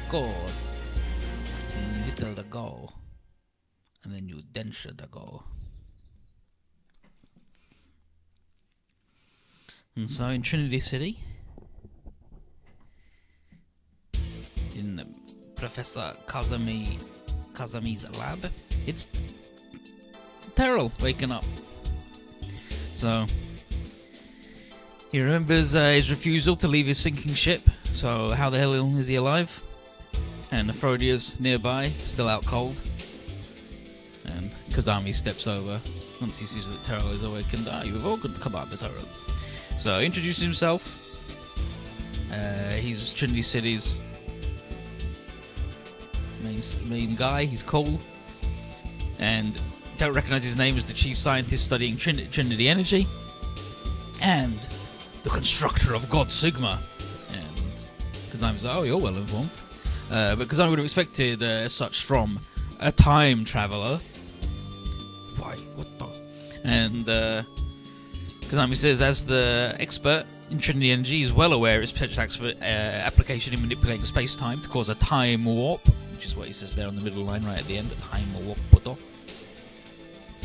scored. And you hit the goal. And then you densure the goal. And so in Trinity City, in Professor Kazami's lab, it's Terrell waking up. So he remembers his refusal to leave his sinking ship. So how the hell is he alive? And Nephrodia's nearby, still out cold. And Kazami steps over once he sees that Terrell is awakened. You've all got to come out, Terrell. So he introduces himself. He's Trinity City's main guy. He's cool. And don't recognize his name as the chief scientist studying Trinity Energy. And the constructor of God Sigma. And Kazami's like, oh, you're well informed. But Kazami would have expected such from a time traveler. Why? What the? And Kazami says, as the expert in Trinity Energy, is well aware of its potential application in manipulating space-time to cause a time warp, which is what he says there on the middle line right at the end, a time warp.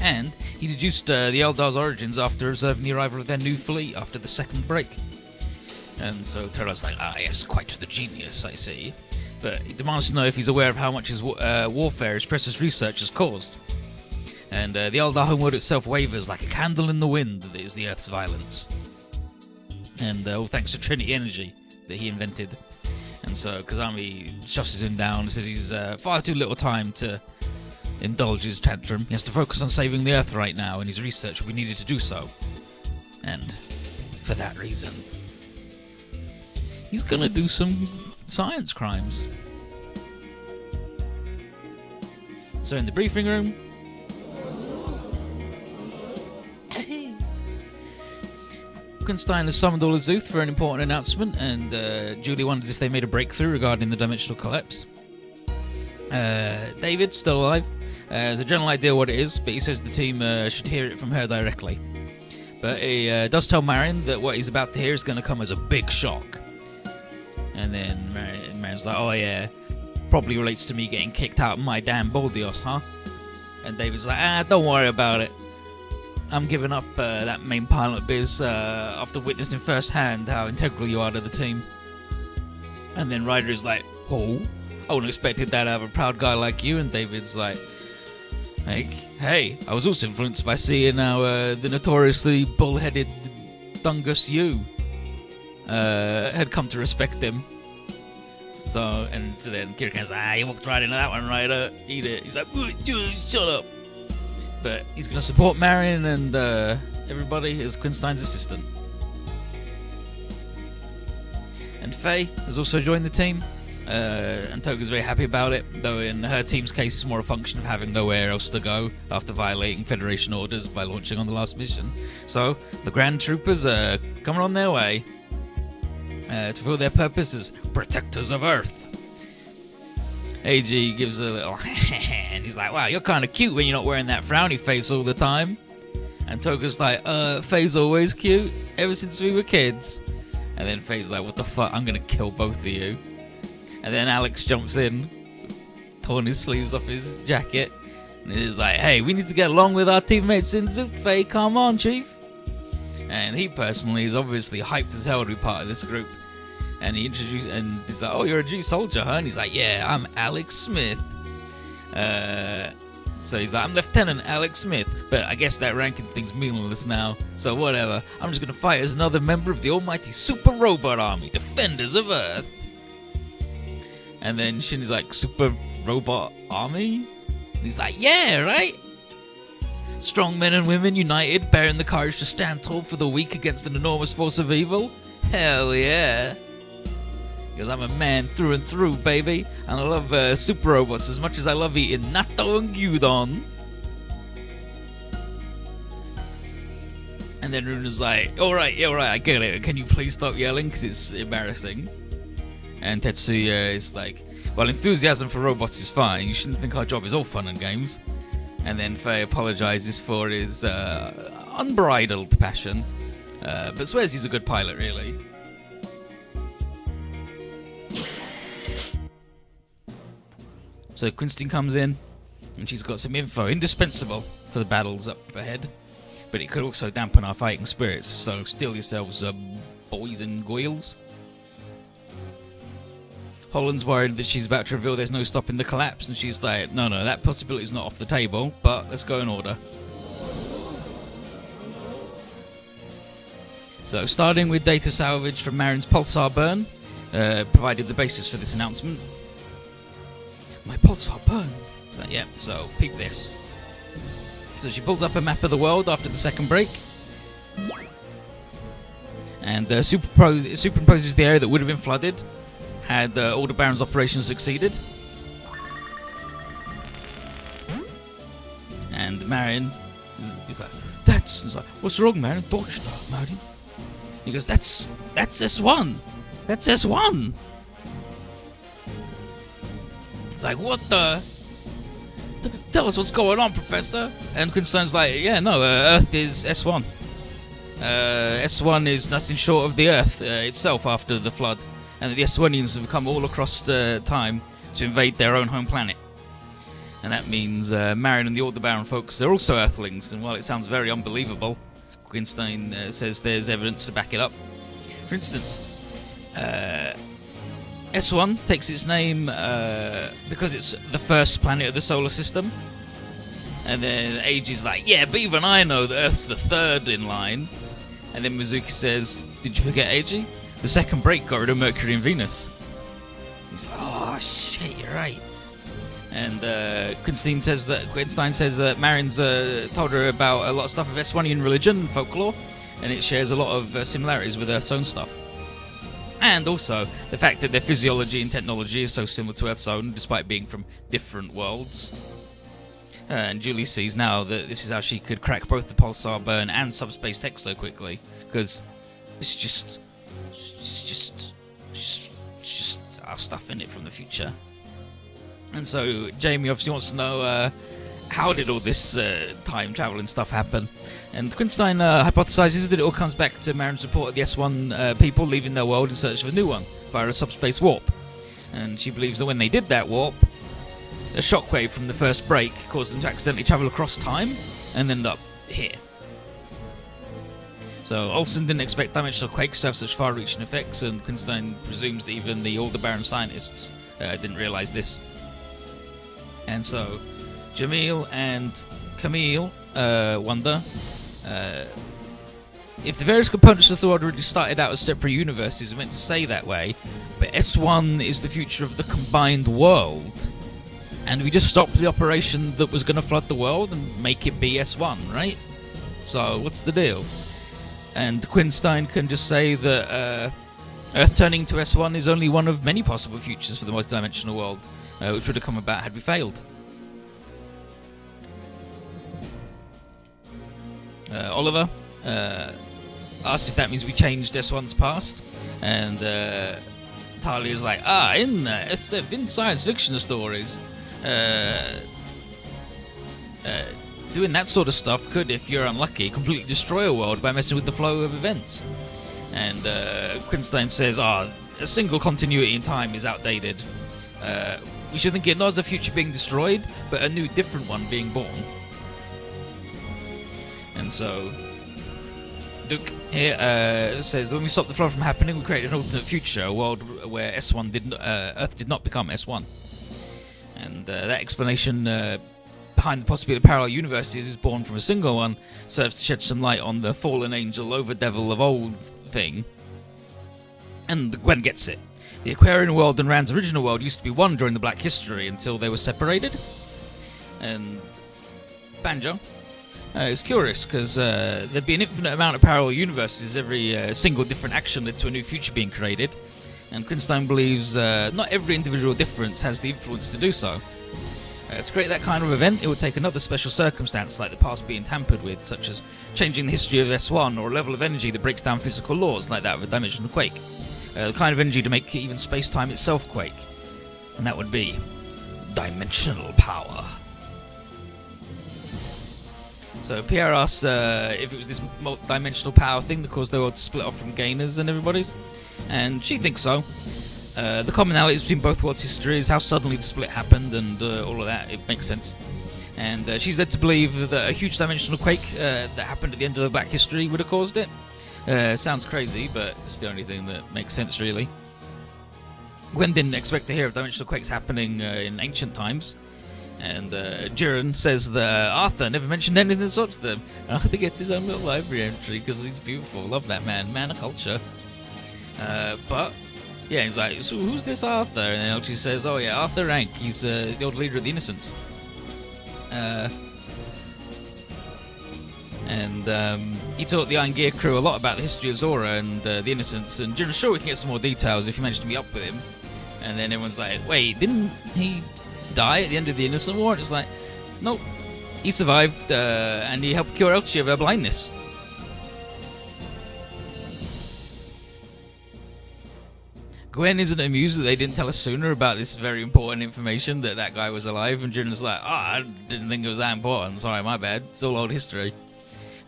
And he deduced the Eldar's origins after observing the arrival of their new fleet after the second break. And so Terrell's like, yes, quite the genius, I see. But he demands to know if he's aware of how much his warfare his precious research has caused. And the Eldar homeworld itself wavers like a candle in the wind that is the Earth's violence. And all thanks to Trinity Energy that he invented. And so Kazami shushes him down and says he's far too little time to indulge his tantrum. He has to focus on saving the Earth right now, and his research will be needed to do so. And for that reason, he's gonna do some science crimes. So in the briefing room, Wittgenstein has summoned all of Zuth for an important announcement, and Julie wonders if they made a breakthrough regarding the dimensional collapse. David, still alive, has a general idea what it is, but he says the team should hear it from her directly. But he does tell Marion that what he's about to hear is going to come as a big shock. And then Marion's like, oh yeah, probably relates to me getting kicked out of my damn Boldios, huh? And David's like, don't worry about it. I'm giving up that main pilot biz after witnessing firsthand how integral you are to the team. And then Ryder is like, oh, I wouldn't have expected that out of a proud guy like you. And David's like, hey, I was also influenced by seeing how the notoriously bull-headed Dungus you had come to respect him. So, and then Kirikan's like, you walked right into that one, Ryder. Eat it. He's like, shut up. But he's going to support Marion and everybody as Quinstein's assistant. And Faye has also joined the team. And Toga's very happy about it, though in her team's case it's more a function of having nowhere else to go after violating Federation orders by launching on the last mission. So the Grand Troopers are coming on their way to fulfill their purpose as protectors of Earth. AG gives a little and he's like, wow, you're kind of cute when you're not wearing that frowny face all the time. And Toga's like, Faye's always cute, ever since we were kids. And then Faye's like, what the fuck, I'm gonna kill both of you. And then Alex jumps in, torn his sleeves off his jacket, and he's like, hey, we need to get along with our teammates in Zoot, Faye, come on, Chief. And he personally is obviously hyped as hell to be part of this group. And he introduced, and he's like, oh, you're a G soldier, huh? And he's like, yeah, I'm Alex Smith. So he's like, I'm Lieutenant Alex Smith, but I guess that ranking thing's meaningless now, so whatever. I'm just gonna fight as another member of the almighty Super Robot Army, Defenders of Earth. And then Shin's like, Super Robot Army? And he's like, yeah, right? Strong men and women united, bearing the courage to stand tall for the weak against an enormous force of evil? Hell yeah. Because I'm a man through and through, baby. And I love super robots as much as I love eating natto and gyudon. And then Runa's like, alright, I get it. Can you please stop yelling? Because it's embarrassing. And Tetsuya is like, well, enthusiasm for robots is fine. You shouldn't think our job is all fun and games. And then Faye apologizes for his unbridled passion. But swears he's a good pilot, really. So Quinston comes in, and she's got some info indispensable for the battles up ahead, but it could also dampen our fighting spirits, so steel yourselves, boys and girls. Holland's worried that she's about to reveal there's no stopping the collapse, and she's like, no, that possibility's not off the table, but let's go in order. So, starting with data salvage from Marin's pulsar burn, provided the basis for this announcement. My pulsar burn? Is that, yeah, so peep this. So she pulls up a map of the world after the second break, and superimposes the area that would have been flooded had Aldebaran's operation succeeded. And Marin is like, he's like, what's wrong, Marin? Durchstart, Marin. He goes, that's S1. That's S1. It's like, what the? Tell us what's going on, Professor. And Quinston's like, yeah, no, Earth is S1. S1 is nothing short of the Earth itself after the flood. And the S1ians have come all across time to invade their own home planet. And that means Marin and the Aldebaran folks are also Earthlings. And while it sounds very unbelievable, Quinston says there's evidence to back it up. For instance, S1 takes its name because it's the first planet of the solar system. And then Eiji's like, yeah, but even I know that Earth's the third in line. And then Mizuki says, did you forget Eiji? The second break got rid of Mercury and Venus. He's like, oh shit, you're right. And Quinston says that Marin's told her about a lot of stuff of S1ian religion and folklore, and it shares a lot of similarities with Earth's own stuff. And also the fact that their physiology and technology is so similar to Earth's own, despite being from different worlds. And Julie sees now that this is how she could crack both the pulsar burn and subspace tech so quickly, because it's just our stuff in it from the future. And so Jamie obviously wants to know how did all this time travel and stuff happen. And Quinston hypothesizes that it all comes back to Marin's report of the S1 people leaving their world in search of a new one via a subspace warp. And she believes that when they did that warp, a shockwave from the first break caused them to accidentally travel across time and end up here. So Olsen didn't expect dimensional quakes to have such far-reaching effects, and Quinston presumes that even the Aldebaran scientists didn't realize this. And so Jamil and Camille wonder if the various components of the world already started out as separate universes are meant to stay that way, but S1 is the future of the combined world, and we just stopped the operation that was going to flood the world and make it be S1, right? So what's the deal? And Quinston can just say that Earth turning to S1 is only one of many possible futures for the multidimensional world, which would have come about had we failed. Oliver asks if that means we changed S1's past, and Talia's like, in science fiction stories, doing that sort of stuff could, if you're unlucky, completely destroy a world by messing with the flow of events. And Quinston says, a single continuity in time is outdated. We should think it not as the future being destroyed, but a new, different one being born. And so Duke here says that when we stop the flow from happening, we create an alternate future, a world where Earth did not become S1. And that explanation behind the possibility of parallel universes is born from a single one, serves to shed some light on the fallen angel overdevil of old thing. And Gwen gets it. The Aquarian world and Rand's original world used to be one during the Black History until they were separated. And Banjo is curious because there'd be an infinite amount of parallel universes. Every single different action led to a new future being created. And Quinston believes not every individual difference has the influence to do so. To create that kind of event, it would take another special circumstance like the past being tampered with, such as changing the history of S1, or a level of energy that breaks down physical laws like that of a dimensional quake. The kind of energy to make even space-time itself quake. And that would be dimensional power. So Pierre asks if it was this multi-dimensional power thing that caused the world to split off from gainers and everybody's. And she thinks so. the commonalities between both worlds' histories, how suddenly the split happened, and all of that. It makes sense. And she's led to believe that a huge dimensional quake that happened at the end of the Black History would have caused it. Sounds crazy, but it's the only thing that makes sense, really. Gwen didn't expect to hear of dimensional quakes happening in ancient times. And Jiren says that Arthur never mentioned anything of the sort to them. Arthur gets his own little library entry because he's beautiful. Love that man. Man of culture. But, yeah, he's like, so who's this Arthur? And then she says, oh yeah, Arthur Rank. He's the old leader of the Innocents. He taught the Iron Gear crew a lot about the history of Zora and the Innocents. And Jiren's sure we can get some more details if you manage to meet up with him. And then everyone's like, wait, didn't he die at the end of the Innocent War? And it's like, nope, he survived and he helped cure Elchi of her blindness. Gwen isn't amused that they didn't tell us sooner about this very important information that guy was alive, and Jiren's like, I didn't think it was that important, sorry, my bad, it's all old history.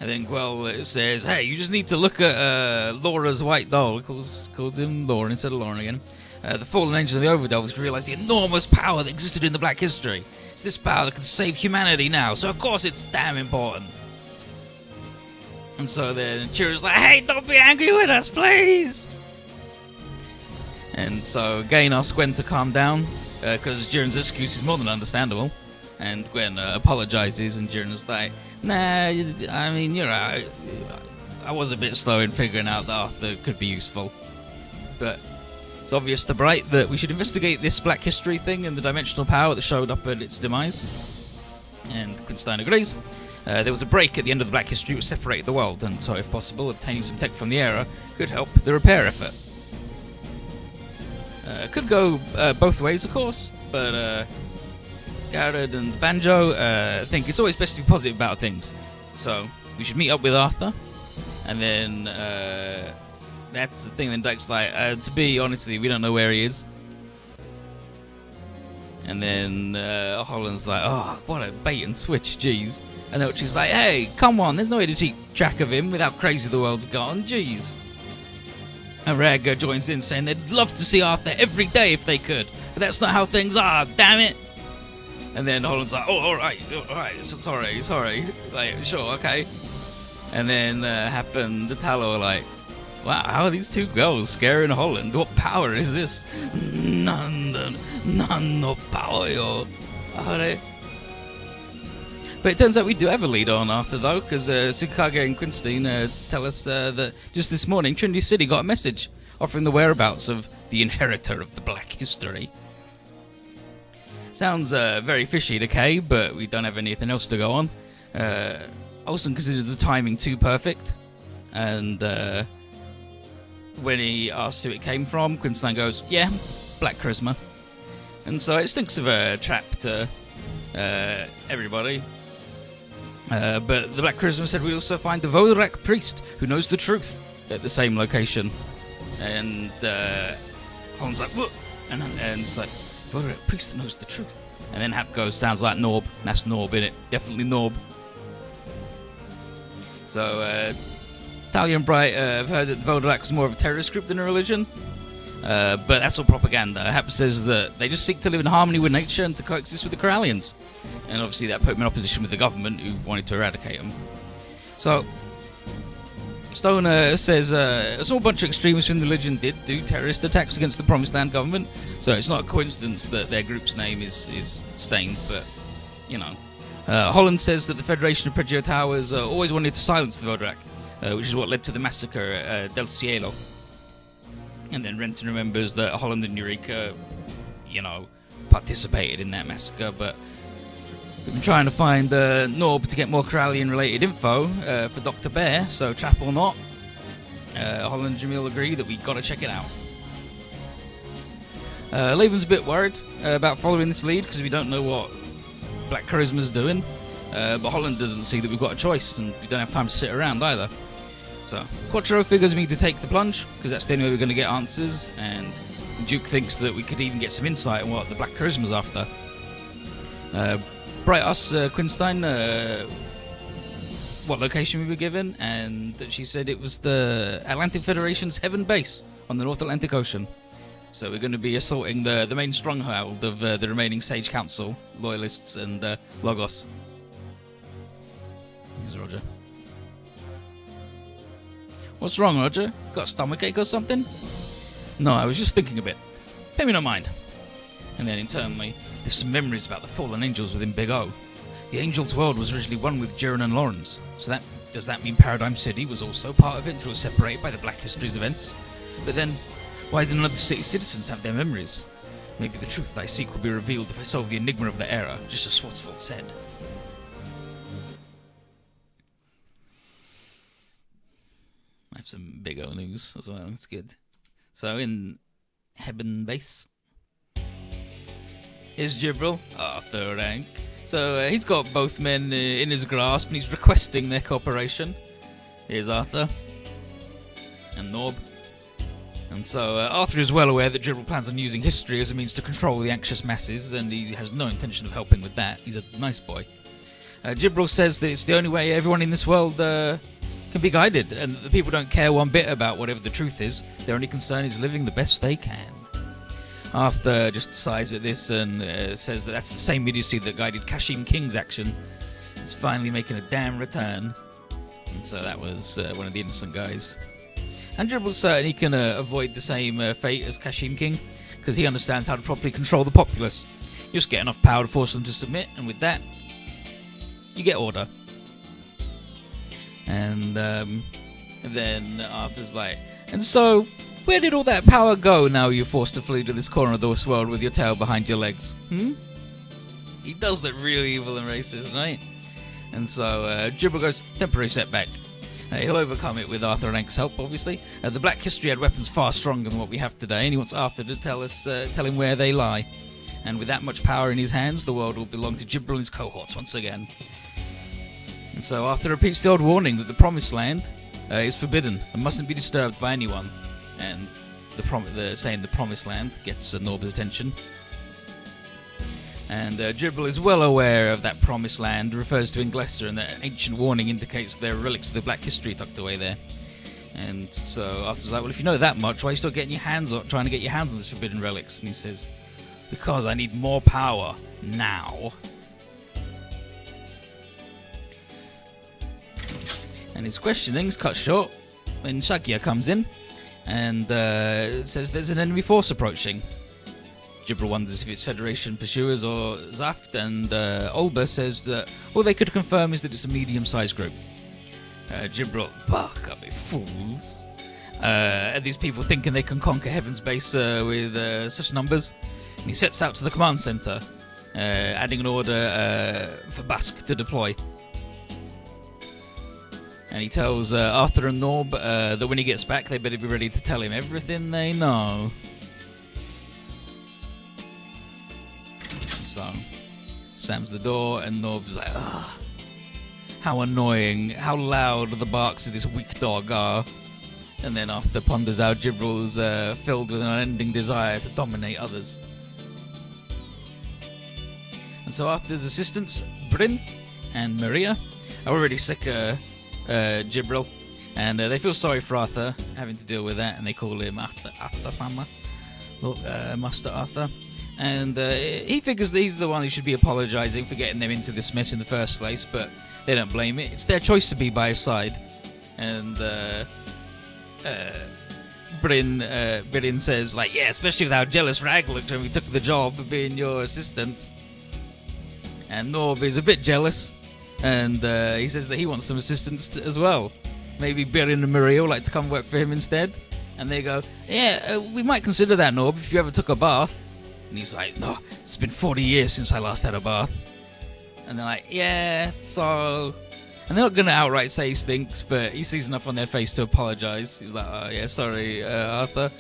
And then Gwell says, hey, you just need to look at Laura's white doll. Calls him Laura instead of Lauren again. The fallen angel of the Overdelves realised the enormous power that existed in the Black History. It's this power that can save humanity now, so of course it's damn important. And so then Chira's like, hey, don't be angry with us, please! And so Gain asks Gwen to calm down, because Jiren's excuse is more than understandable. And Gwen apologises, and Jiren's like, nah, I mean, you're right. I was a bit slow in figuring out that Arthur could be useful. But it's obvious to Bright that we should investigate this Black History thing and the dimensional power that showed up at its demise. And Quinstein agrees. There was a break at the end of the Black History which separated the world, and so if possible, obtaining some tech from the era could help the repair effort. Could go both ways, of course, but Garrett and Banjo think it's always best to be positive about things. So we should meet up with Arthur, and then that's the thing. Then Dyke's like, to be honest with you, we don't know where he is. And then Holland's like, oh, what a bait and switch, jeez. And then she's like, hey, come on, there's no way to keep track of him with how crazy the world's gone, jeez. And Rag joins in saying they'd love to see Arthur every day if they could, but that's not how things are, damn it. And then Holland's like, oh, alright, sorry, like, sure, okay. And then Hap and the Tallow are like, wow, how are these two girls scaring Holland? What power is this? None no power, yo. But it turns out we do have a lead on Arthur, though, because Tsukage and Quinstein tell us that just this morning Trinity City got a message offering the whereabouts of the inheritor of the Black History. Sounds very fishy to Kay, but we don't have anything else to go on. Olsen considers the timing too perfect, and when he asks who it came from, Quinstein goes, yeah, Black Charisma. And so it stinks of a trap to everybody. But the Black Charisma said we also find the Vodorak priest who knows the truth at the same location. And Holland's like, what? And it's like, Vodorak priest that knows the truth. And then Hap goes, sounds like Norb. That's Norb, innit? Definitely Norb. So Talia and Bright have heard that the Vodorak was more of a terrorist group than a religion. But that's all propaganda. Hap says that they just seek to live in harmony with nature and to coexist with the Corallians. And obviously that put them in opposition with the government, who wanted to eradicate them. So Stone says a small bunch of extremists from the religion did do terrorist attacks against the Promised Land government, so it's not a coincidence that their group's name is stained, but, you know. Holland says that the Federation of Pregio Towers always wanted to silence the Vodorak, which is what led to the massacre at Del Cielo. And then Renton remembers that Holland and Eureka, you know, participated in that massacre, but we've been trying to find Norb to get more Corallian-related info for Dr. Bear, so trap or not, Holland and Jamil agree that we got to check it out. Laven's a bit worried about following this lead because we don't know what Black Charisma's doing, but Holland doesn't see that we've got a choice and we don't have time to sit around either. So Quattro figures we need to take the plunge because that's the only way we're going to get answers, and Duke thinks that we could even get some insight on what the Black Charisma's after. Bright asks Quinstein what location we were given, and she said it was the Atlantic Federation's Heaven base on the North Atlantic Ocean. So we're going to be assaulting the main stronghold of the remaining Sage Council, Loyalists, and Logos. Here's Roger. What's wrong, Roger? Got a stomachache or something? No, I was just thinking a bit. Pay me no mind. And then internally, there's some memories about the fallen angels within Big O. The angels' world was originally one with Jiren and Lawrence, so does that mean Paradigm City was also part of it until it was separated by the Black History's events? But then, why did none of the city's citizens have their memories? Maybe the truth that I seek will be revealed if I solve the enigma of the era, just as Schwarzwald said. I have some Big O news as well, that's good. So in Hebben Base, here's Jibril, Arthur Rank. So he's got both men in his grasp and he's requesting their cooperation. Here's Arthur and Norb. And so Arthur is well aware that Jibril plans on using history as a means to control the anxious masses, and he has no intention of helping with that. He's a nice boy. Jibril says that it's the only way everyone in this world can be guided, and the people don't care one bit about whatever the truth is. Their only concern is living the best they can. Arthur just sighs at this and says that that's the same idiocy that guided Kashim King's action. He's finally making a damn return. And so that was one of the innocent guys. And Jibril's certain he can avoid the same fate as Kashim King, because he understands how to properly control the populace. You just get enough power to force them to submit, and with that, you get order. And then Arthur's like, and so, where did all that power go now you're forced to flee to this corner of this world with your tail behind your legs? He does look really evil and racist, right? And so Jibril goes, temporary setback. He'll overcome it with Arthur Rank's help, obviously. The Black History had weapons far stronger than what we have today, and he wants Arthur to tell him where they lie. And with that much power in his hands, the world will belong to Jibril and his cohorts once again. And so Arthur repeats the old warning that the Promised Land is forbidden and mustn't be disturbed by anyone. And saying the Promised Land gets Norba's attention. And Jibril is well aware of that Promised Land, refers to Inglesser, and that ancient warning indicates there are relics of the Black History tucked away there. And so Arthur's like, well, if you know that much, why are you still trying to get your hands on these forbidden relics? And he says, because I need more power now. And his questioning's cut short when Shakia comes in and says there's an enemy force approaching. Jibril wonders if it's Federation pursuers or Zaft, and Olber says that all they could confirm is that it's a medium-sized group. Jibril, buck up, fools. And these people thinking they can conquer Heaven's Base with such numbers. And he sets out to the command center, adding an order for Bask to deploy. And he tells Arthur and Norb that when he gets back, they better be ready to tell him everything they know. So, slams the door, and Norb's like, ugh, how annoying, how loud the barks of this weak dog are. And then Arthur ponders how Jibril's filled with an unending desire to dominate others. And so Arthur's assistants, Bryn and Maria, are already sick of Jibril, and they feel sorry for Arthur having to deal with that, and they call him Arthur, Master Arthur. And he figures that he's the one who should be apologising for getting them into this mess in the first place, but they don't blame it. It's their choice to be by his side. And Bryn says, like, yeah, especially with how jealous Rag looked when we took the job of being your assistants. And Norb is a bit jealous, and he says that he wants some assistance as well. Maybe Bryn and Maria would like to come work for him instead. And they go, yeah, we might consider that, Norb, if you ever took a bath. And he's like, no, it's been 40 years since I last had a bath. And they're like, yeah, so... And they're not going to outright say he stinks, but he sees enough on their face to apologise. He's like, oh, yeah, sorry, Arthur.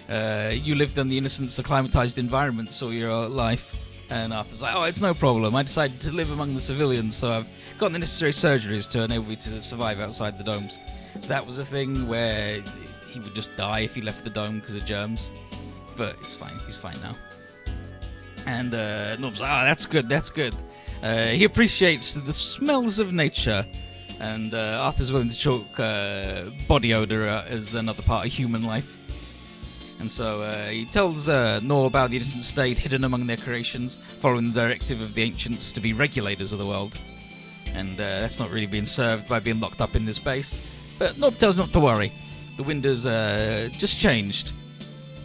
You lived in the innocent, acclimatised environments all your life. And Arthur's like, oh, it's no problem. I decided to live among the civilians, so I've got the necessary surgeries to enable me to survive outside the domes. So that was a thing where he would just die if he left the dome because of germs. But it's fine. He's fine now. And Norb's like, that's good, that's good. He appreciates the smells of nature, and Arthur's willing to chalk body odour as another part of human life. And so he tells Nor about the innocent state hidden among their creations, following the directive of the ancients to be regulators of the world. And that's not really being served by being locked up in this base. But Norb tells not to worry. The wind has just changed.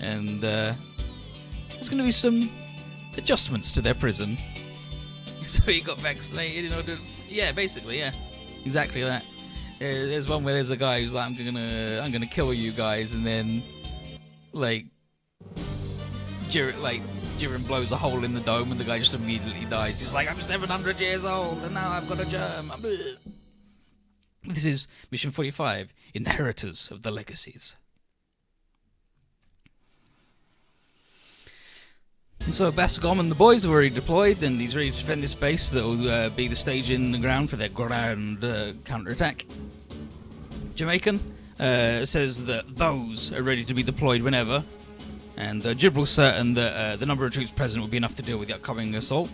And there's going to be some adjustments to their prison. So he got vaccinated in order... Yeah, basically, yeah. Exactly that. There's one where there's a guy who's like, I'm gonna kill you guys, and then... Like, Jiren blows a hole in the dome and the guy just immediately dies. He's like, I'm 700 years old and now I've got a germ. This is Mission 45, Inheritors of the Legacies. And so Bascom and the boys have already deployed, and he's ready to defend this base that will be the staging the ground for their grand counterattack. Jamaican says that those are ready to be deployed whenever, and Gibral's certain that the number of troops present will be enough to deal with the upcoming assault.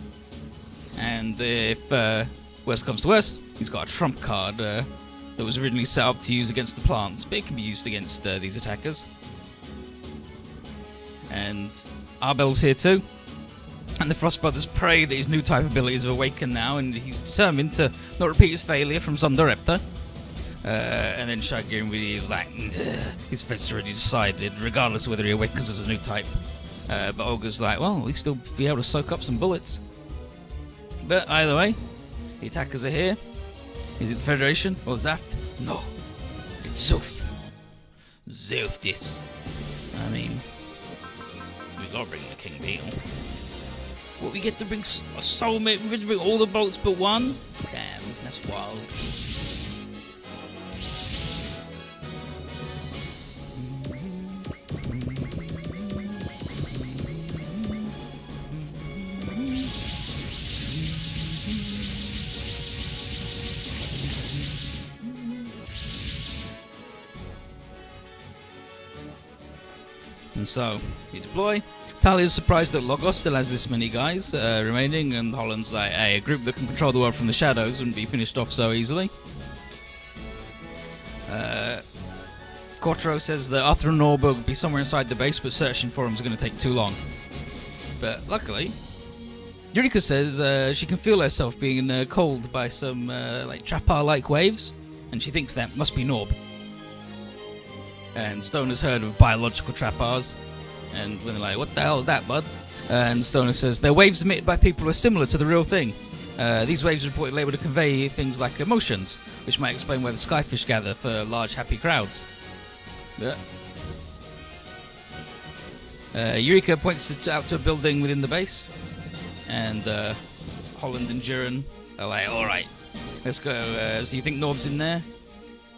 And if worst comes to worst, he's got a trump card that was originally set up to use against the plants, but it can be used against these attackers. And Arbel's here too. And the Frost Brothers pray that his new type abilities have awakened now, and he's determined to not repeat his failure from Zundarepta. And then Shagir really is like, his fate's already decided, regardless of whether he awakens as a new type. But Olga's like, well, at least he'll be able to soak up some bullets. But either way, the attackers are here. Is it the Federation or Zaft? No, it's Zuth. Zuth this. I mean, we gotta bring the King Beetle. What, we get to bring so many, we get to bring all the boats but one? Damn, that's wild. And so, you deploy. Talia's surprised that Logos still has this many guys remaining, and Holland's like, hey, a group that can control the world from the shadows wouldn't be finished off so easily. Quattro says that Arthur and Norberg will be somewhere inside the base, but searching for him is going to take too long. But luckily, Eureka says she can feel herself being cold by some like Trapar-like waves, and she thinks that must be Norb. And Stone has heard of biological Trapars, and when they're like, what the hell is that, bud? And Stoner says, they're waves emitted by people who are similar to the real thing. These waves are reportedly able to convey things like emotions, which might explain why the skyfish gather for large happy crowds. Eureka points out to a building within the base, and Holland and Jiren are like, alright, let's go. So you think Norb's in there?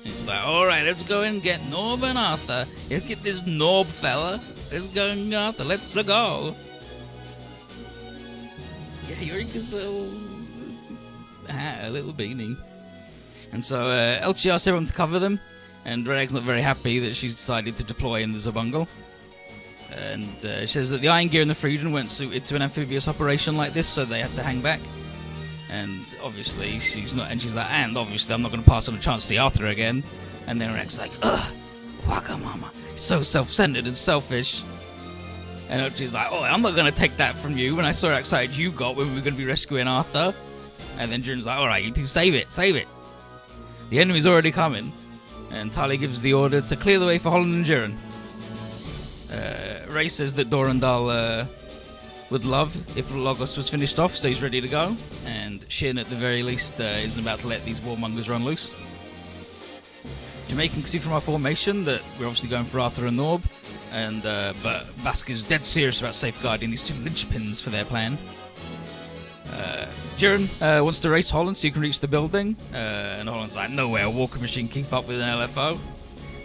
He's like, alright, let's go and get Norb and Arthur. Let's get this Norb fella. Let's go and get Arthur. Let's go. Yeah, Eureka's little hat, a little beanie. And so Elchi asks everyone to cover them, and Redag's not very happy that she's decided to deploy in the Zabungle. And she says that the iron gear and the Freedom weren't suited to an amphibious operation like this, so they had to hang back. And obviously she's not, and she's like, and obviously I'm not going to pass on a chance to see Arthur again. And then Redag's like, ugh, Wagamama, so self-centered and selfish. And she's like, oh, I'm not going to take that from you when I saw how excited you got when we were going to be rescuing Arthur. And then Jiren's like, alright, you two, save it, save it. The enemy's already coming. And Tali gives the order to clear the way for Holland and Jiren. Ray says that Dorandal would love if Logos was finished off, so he's ready to go. And Shin, at the very least, isn't about to let these warmongers run loose. Jamaican can see from our formation that we're obviously going for Arthur and Norb, and but Bask is dead serious about safeguarding these two linchpins for their plan. Jiren wants to race Holland so you can reach the building, and Holland's like, no way, a walker machine keep up with an LFO.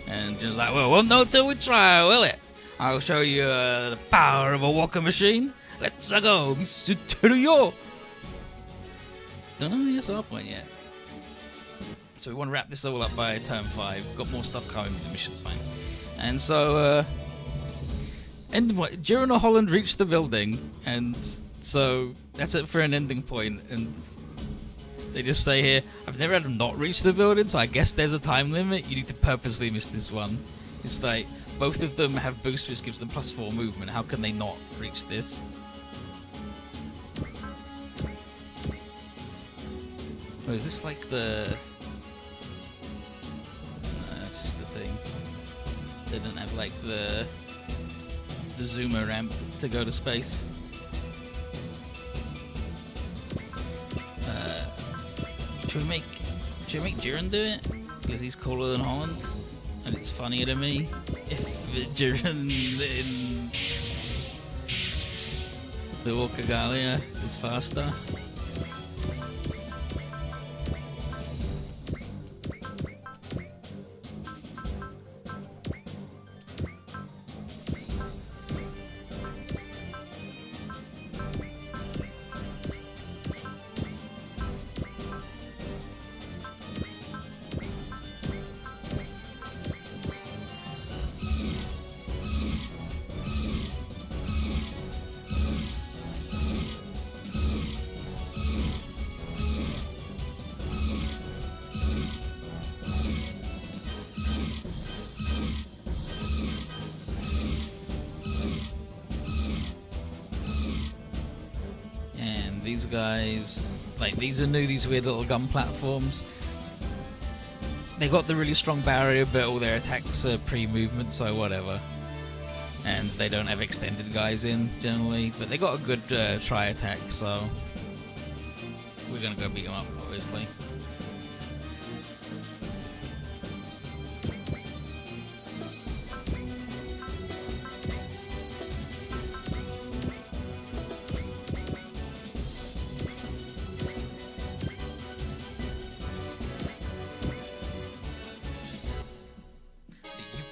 And Jiren's like, well, we'll know till we try, will it? I'll show you the power of a walker machine. Let's go, Mr. Teruyo. Don't know the SR point yet. So we want to wrap this all up by turn 5. Got more stuff coming, but the mission's fine. And so, Jiren or Holland reached the building, and so that's it for an ending point. And they just say here, I've never had them not reach the building, so I guess there's a time limit. You need to purposely miss this one. It's like, both of them have boost which gives them +4 movement. How can they not reach this? Oh, is this like the... that's just the thing. They don't have like the zoomer ramp to go to space. Should we make J Rand do it? Because he's cooler than Holland, and it's funnier to me if J Rand in the Orca is faster. These guys, like, these are new, these weird little gun platforms. They got the really strong barrier, but all their attacks are pre-movement, so whatever. And they don't have extended guys in, generally, but they got a good tri-attack, so we're gonna go beat them up, obviously.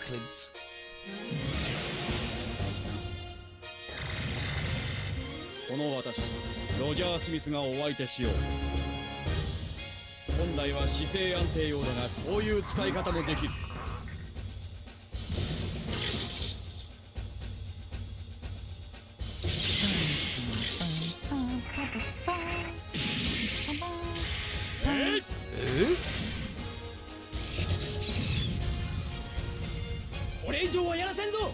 Euclids. この私ロジャー・スミスがお相手しよう。本来は姿勢安定用だがこういう使い方もできる。これ以上はやらせんぞ。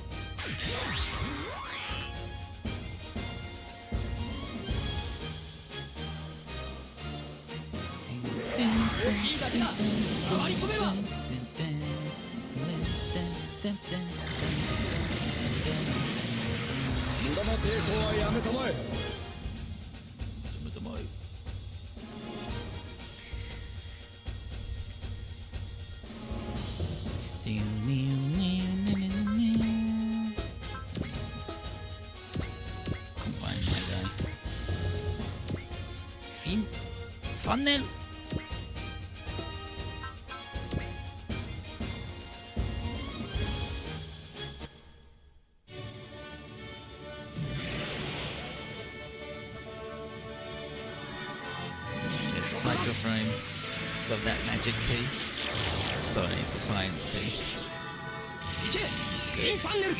大きいだけだ。回り込めば。無駄な抵抗はやめたまえ。Funnel. It's the Psycho Frame. Love that magic tea. Sorry, it's the science tea. Good. Funnel.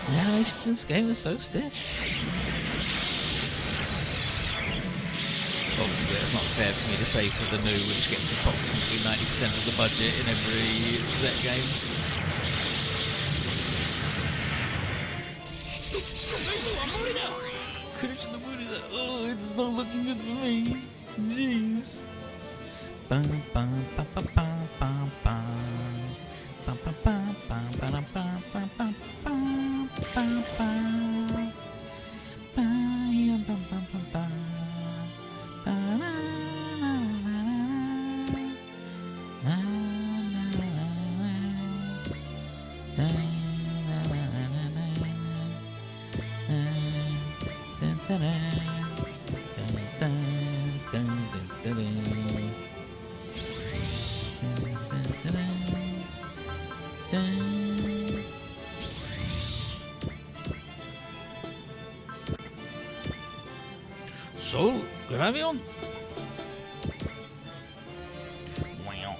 The animations in this game are so stiff. Obviously, that's not fair for me to say for the new, which gets approximately 90% of the budget in every Z game. Oh, it's not looking good for me. Jeez. So, Gravion. Wow.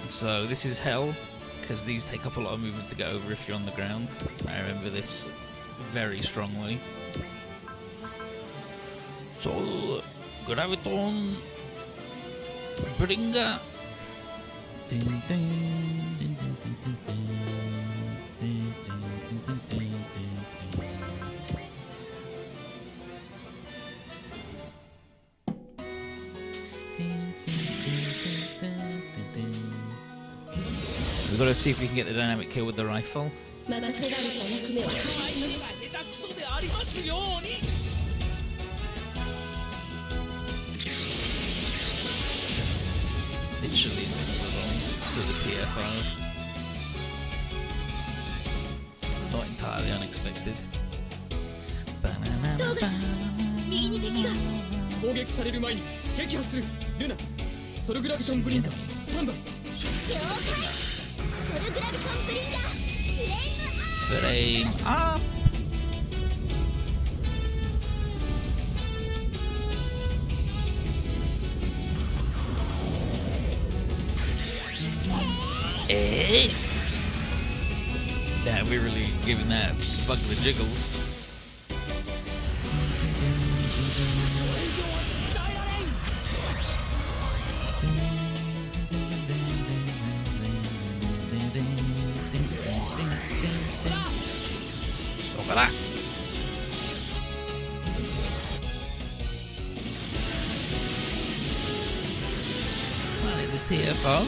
So this is hell, because these take up a lot of movement to get over if you're on the ground. I remember this very strongly. So, Graviton, Bringa, We've got to see if we can get the dynamic kill with the rifle. 任せられた役目は果たします。 Literally invincible to the TFO. Not entirely unexpected. どうだ、右に敵が。攻撃される前に撃破する。ルナ、ソルグラビトンブリンダースタンバイ。了解。ソルグラビトンブリンダーフレームアップ。Yeah, we're really giving that bug the jiggles. Stop that. Finally, the TFO.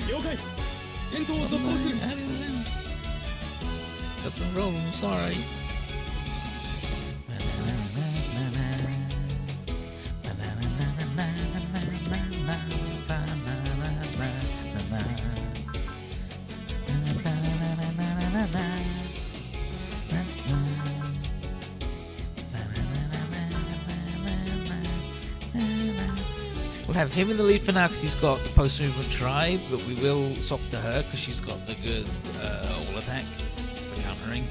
了解。戦闘を続行する。 Got some problems, sorry. We'll have him in the lead for now because he's got the post movement tribe, but we will swap to her because she's got the good all attack for countering.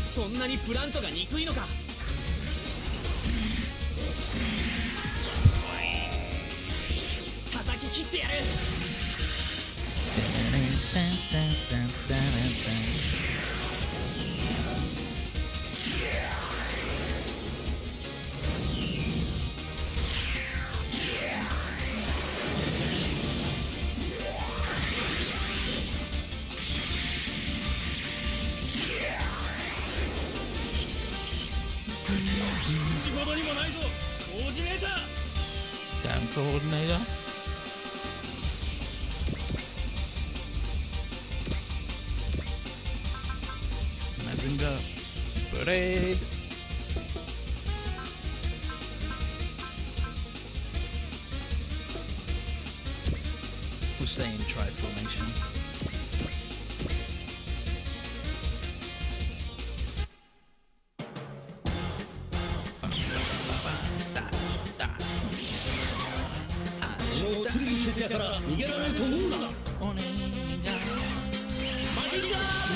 そんなにプラントが憎いのか。叩き切ってやる。口ほどにもないぞ、コーディネーター。 Damn coordinator. Mazinga. Parade. We'll stay in tri formation.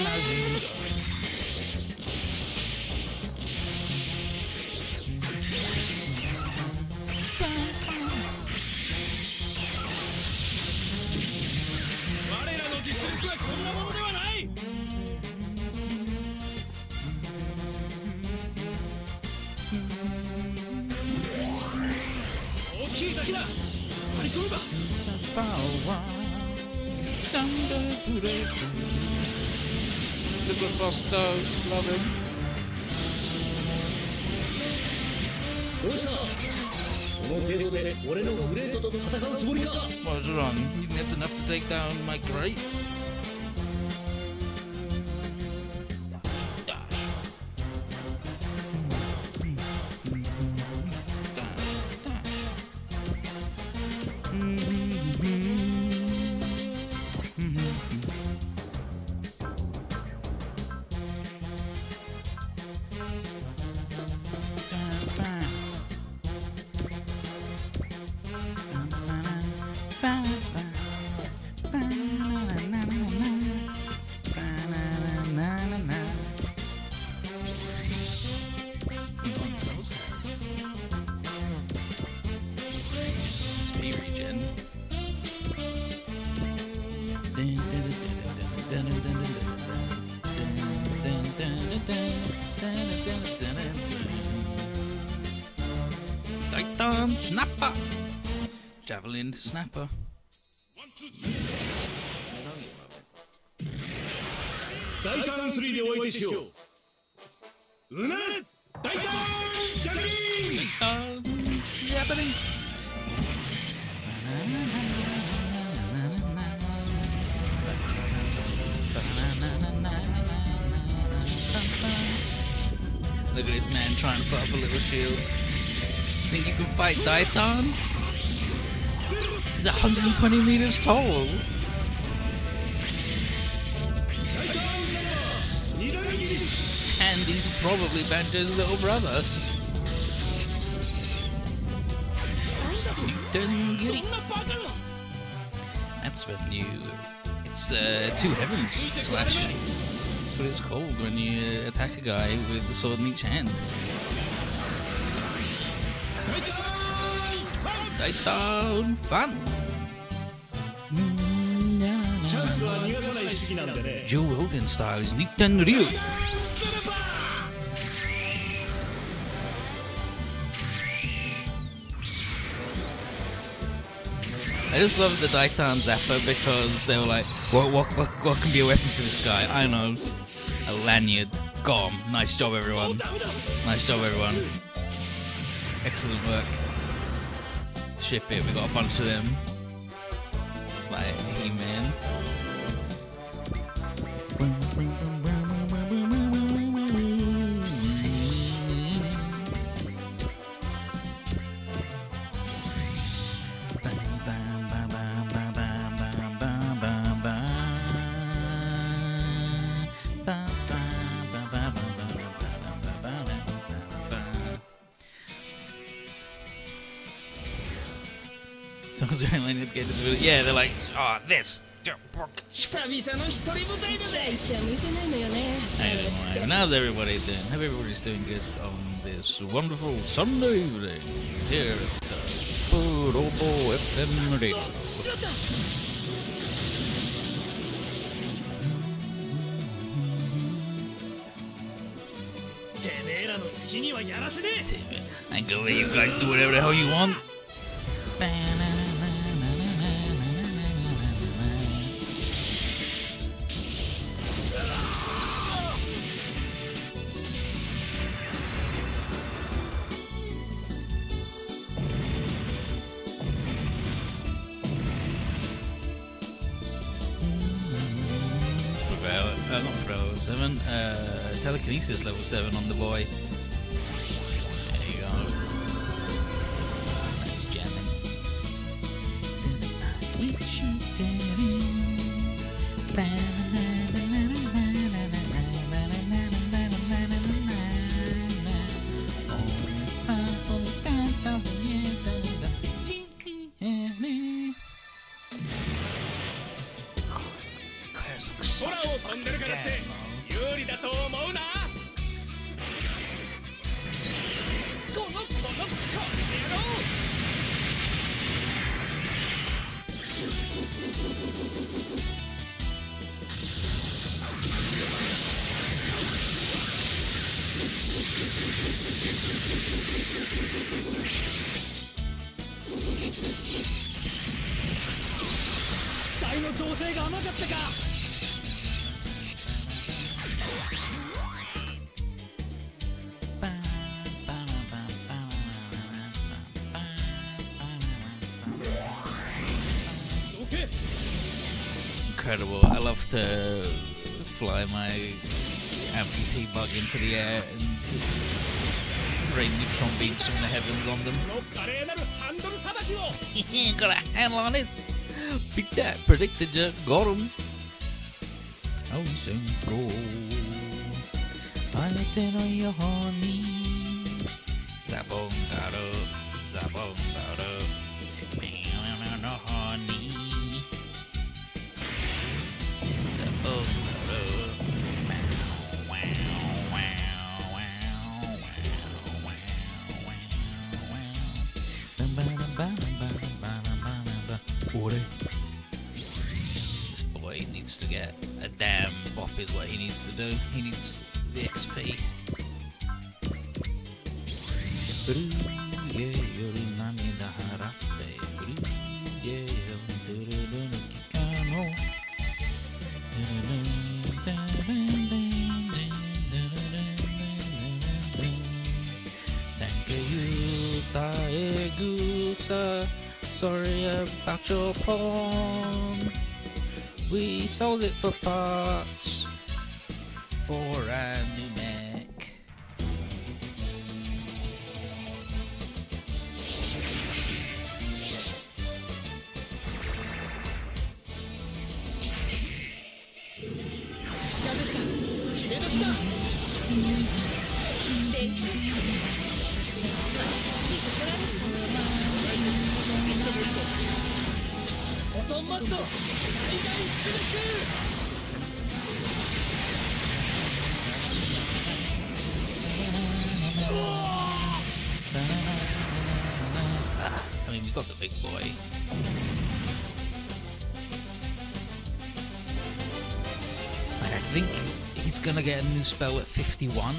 Mazinga. 我らの実力はこんなものではない。大きいだけだ。張り込めば。 The good boss go, love him. どうした。の程度で俺のグレートと戦うつもりか。 What's wrong? You think that's enough to take down my great? Dash. Speed regen. Titan snapper. Javelin snapper. I know you love it. 大胆3でお相手しよう。うなれ大胆ジャグリン。 Javelin. Look at this man trying to put up a little shield. Think you can fight Daitan? He's 120 meters tall. And he's probably Banjo's little brother. That's when you... It's two heavens slash. That's what it's called when you attack a guy with the sword in each hand. Titan fun! Joe Wilden style is Nitan Ryu. I just love the Daitan Zapper because they were like, what can be a weapon to this guy? I know, a lanyard. Gone. Nice job, everyone. Nice job, everyone. Excellent work. Ship it, we got a bunch of them. It's like He-Man. Yeah, they're like, oh, this. 久々の一人舞台だぜ。一応見てないのよね。 Anyway, how's everybody doing? Hope everybody's doing good on this wonderful Sunday evening here at the Furobo FM Radio. てめえらの好きにはやらせねえ。 I ain't gonna let you guys do whatever the hell you want. Not Pro level 7, telekinesis level 7 on the boy. There you go. Nice jamming. け Incredible. I love to fly my amputee bug into the air and rain neutron beams from the heavens on them. この華麗なるハンドルさばきを Got a handle on it. Beat that. Predicted you. Got him. Oh, Senko. I think on your honey. Zabong garo. Zabong garo. Man, no honey. Zabong garo. Wow, wow, wow, wow, wow, wow, wow, wow. This boy needs to get a damn bop is what he needs to do. He needs the XP. Sorry about your pawn. We sold it for parts for a new mech. I mean, we got the big boy. I think he's gonna get a new spell at 51.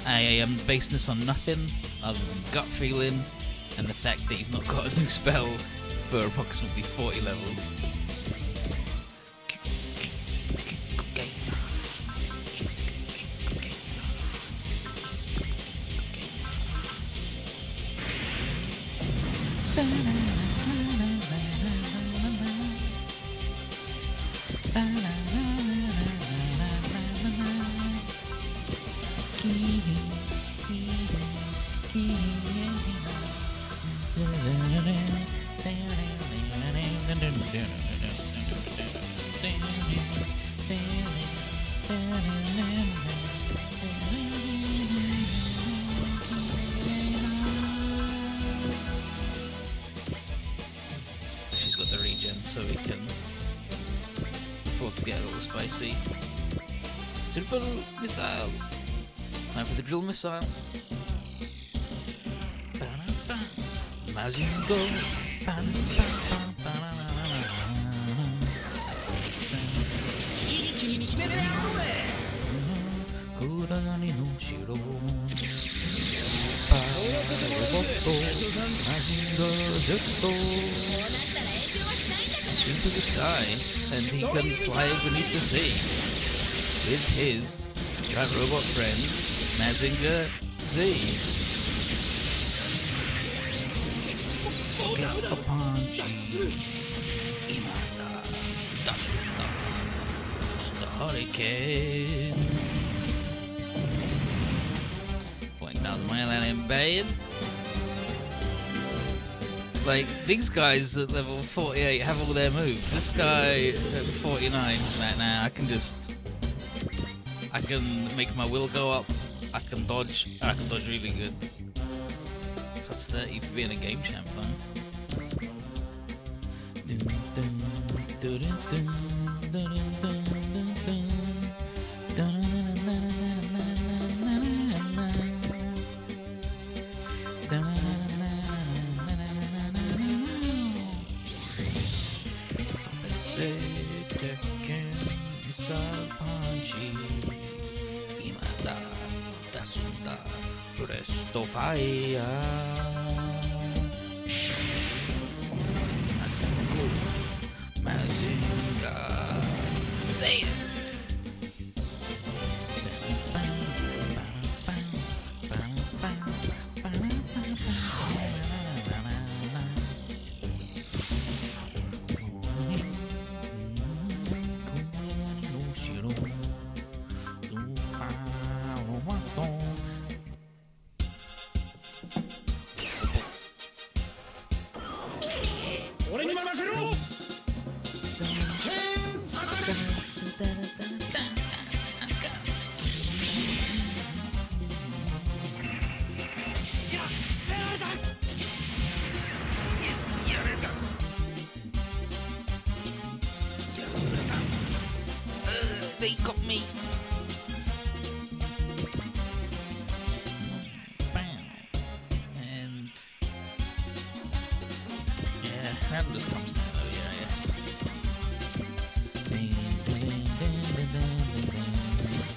I am basing this on nothing other than gut feeling and the fact that he's not got a new spell for approximately 40 levels. She's got the regen, so we can afford to get a little spicy. Triple missile. Time for the drill missile. Mazingo. Kurani no shiro. Into the sky, and he can fly beneath the sea with his giant robot friend Mazinger Z. Get a punchy Imada Dasuda. It's the hurricane. 40,000 money land in bed. Like, these guys at level 48 have all their moves. This guy at 49 is like, nah, I can make my will go up, I can dodge, and I can dodge really good. That's 30 for being a game champ, though. Presto fire. Mazinga Z. They got me. Bam. And yeah, Rand just comes down though, yeah, I guess.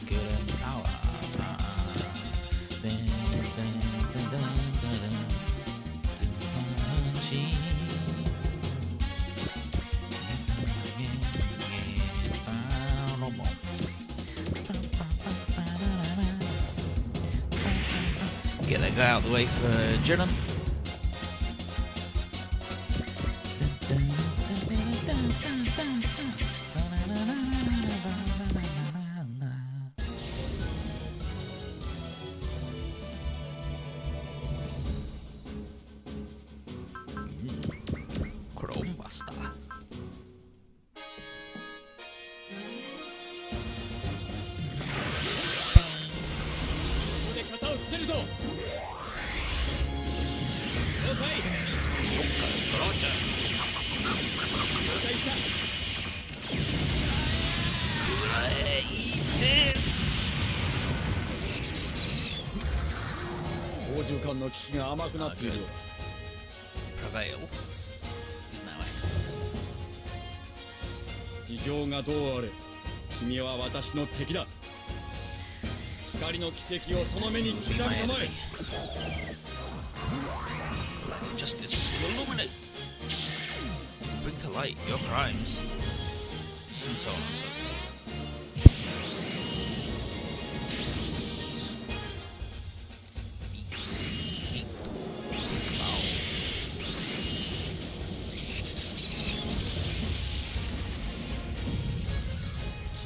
Good and power. Get that guy out of the way for Jiren. Chrome Buster. ここで型をつけるぞ。了解。了解した。操縦桿の機器が甘くなっているよ。 Prevail. He's now active. 事情がどうあれ、君は私の敵だ。光の奇跡をその目に刻みたまえ。 Let justice illuminate. Bring to light your crimes. And so on and so forth.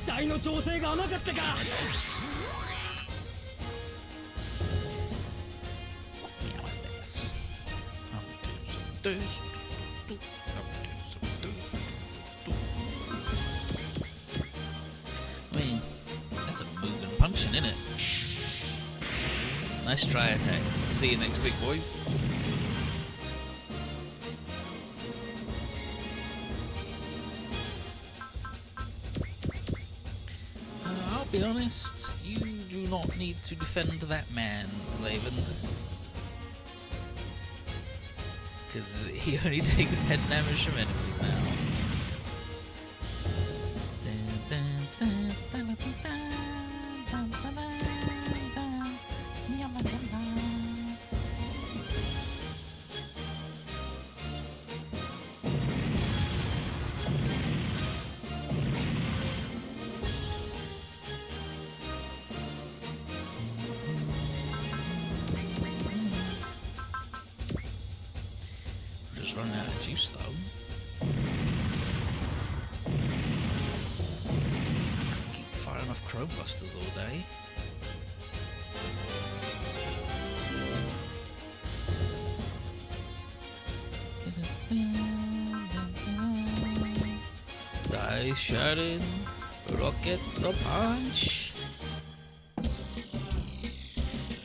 機体の調整が甘かったか。 I mean, that's a moving punching, isn't it? Nice try attack. See you next week, boys. I'll be honest, you do not need to defend that man, Laven. Because he only takes 10 damage from enemies now. Just running out of juice though. Keep firing off Chrome Busters all day. Die shouting, rocket the punch.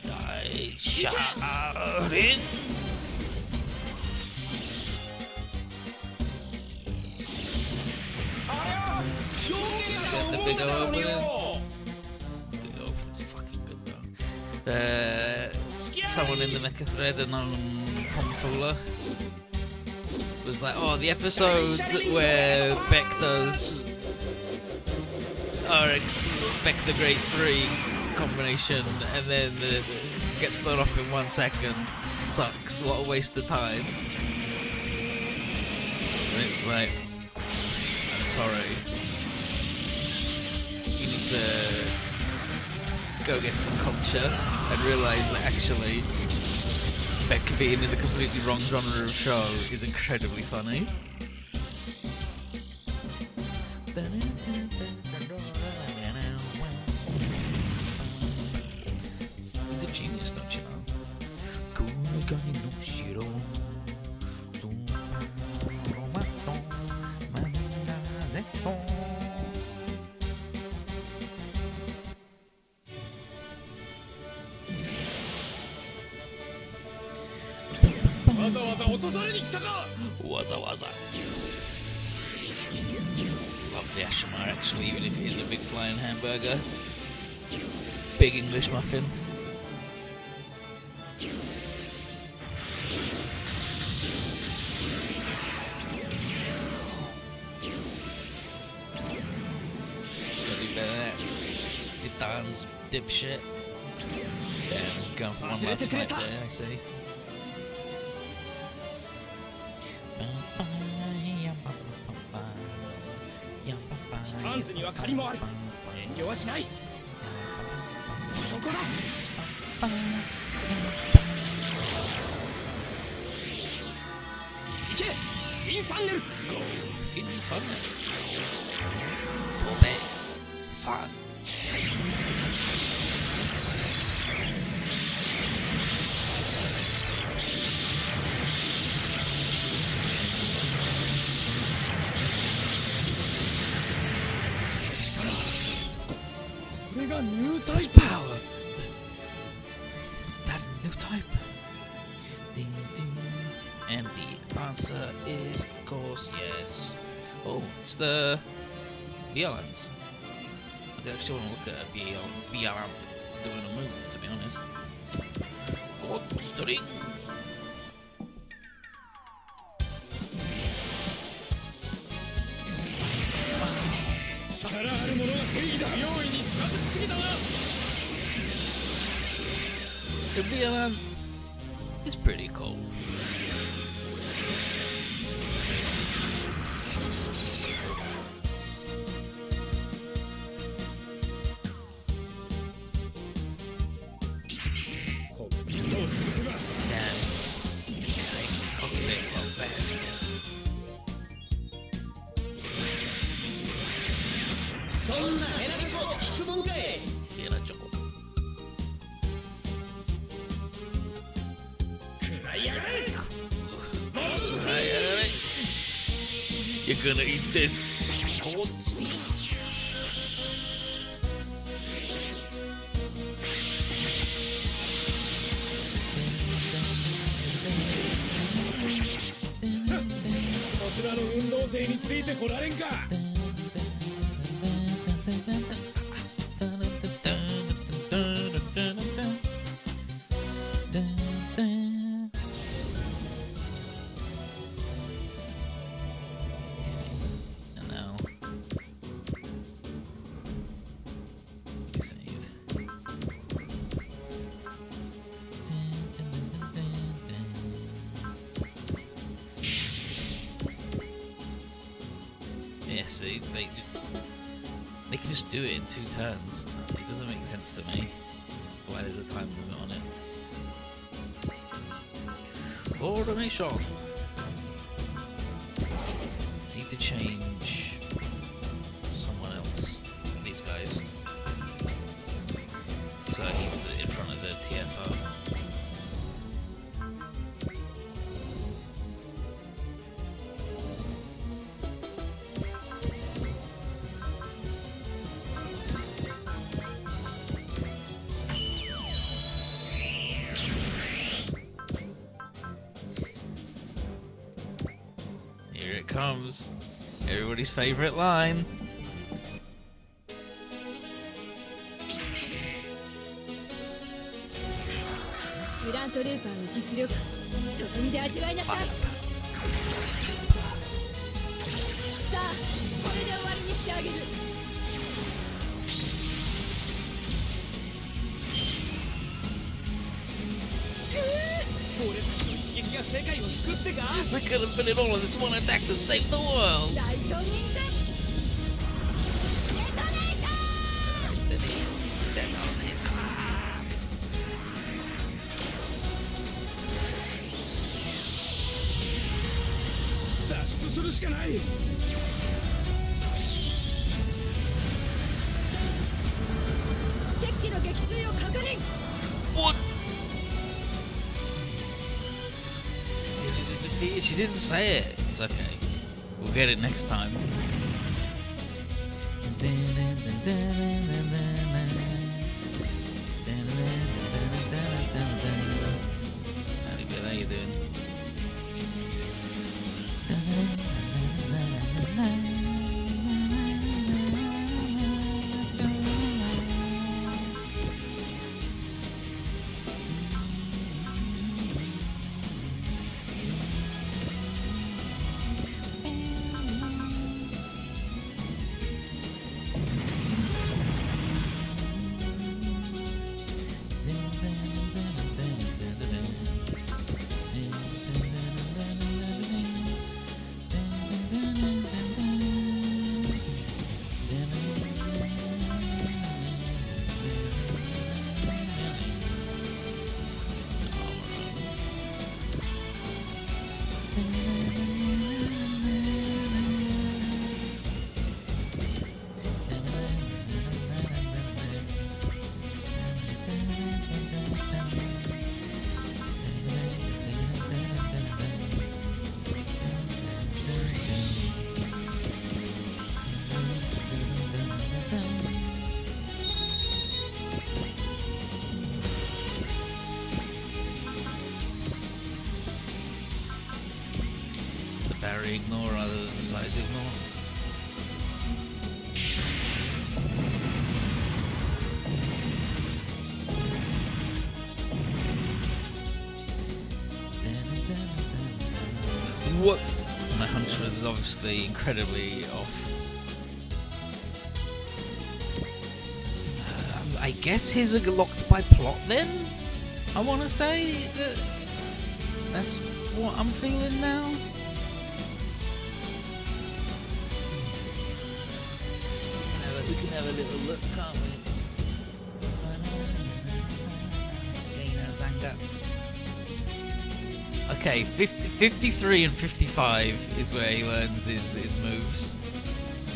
Die shouting. Get the big opening. Big opening's fucking good though. Someone in the mecha thread and on Pomfula was like, oh, the episode where Beck does RX Beck the Grade 3 combination and then gets blown up in 1 second sucks. What a waste of time. And it's like, I'm sorry. You need to go get some culture and realise that actually Beck being in the completely wrong genre of show is incredibly funny. He's a genius, don't you know? Waza waza. Love the Ashimar actually, even if it is a big flying hamburger. Big English muffin. Gotta do better than that. Titan's dipshit. Damn, going for one last snipe there, I see. パンツには借りもある。遠慮はしない。そこだ。行け、フィンファンネル。フィンファンネル。飛べ、ファン。これがニュータイ This プ。 power. Is that a new type? Ding ding. And the answer is, of course, yes. Oh, it's the Bielands. I do actually want to look at a Bieland doing a move, to be honest. God strings. 力ある者が正義だ。用意に近づきすぎだな。 The Bieland is pretty cool. Damn. This guy's cockpit of best. そんなヘラチョコ聞くもんかい。 Here, a chocolate. 食らいやがれ。 You're gonna eat this. Cold steam. こちらの運動生についてこられんか。 And now save. Yeah, see, they can just do it in 2 turns. It doesn't make sense to me why there's a time limit on it. Formation. I need to change someone else. These guys. So he's in front of the TFO. Here it comes. Everybody's favorite line. グラントルーパーの実力、外見で味わいなさい。さあ、これで終わりにしてあげる。俺たちの一撃が世界を救ってか。 We could have put it all on this one attack to save the world. ライトニングデトネーター。 脱出するしかない。敵機の撃墜を確認。 What? She didn't say it. It's okay. We'll get it next time. Howdy, Bill, how you doing? size ignore. What? My hunch was obviously incredibly off. I guess his are locked by plot then? I want to say that that's what I'm feeling now. We can have a little look, can't we? Okay, 53 and 55 is where he learns his moves.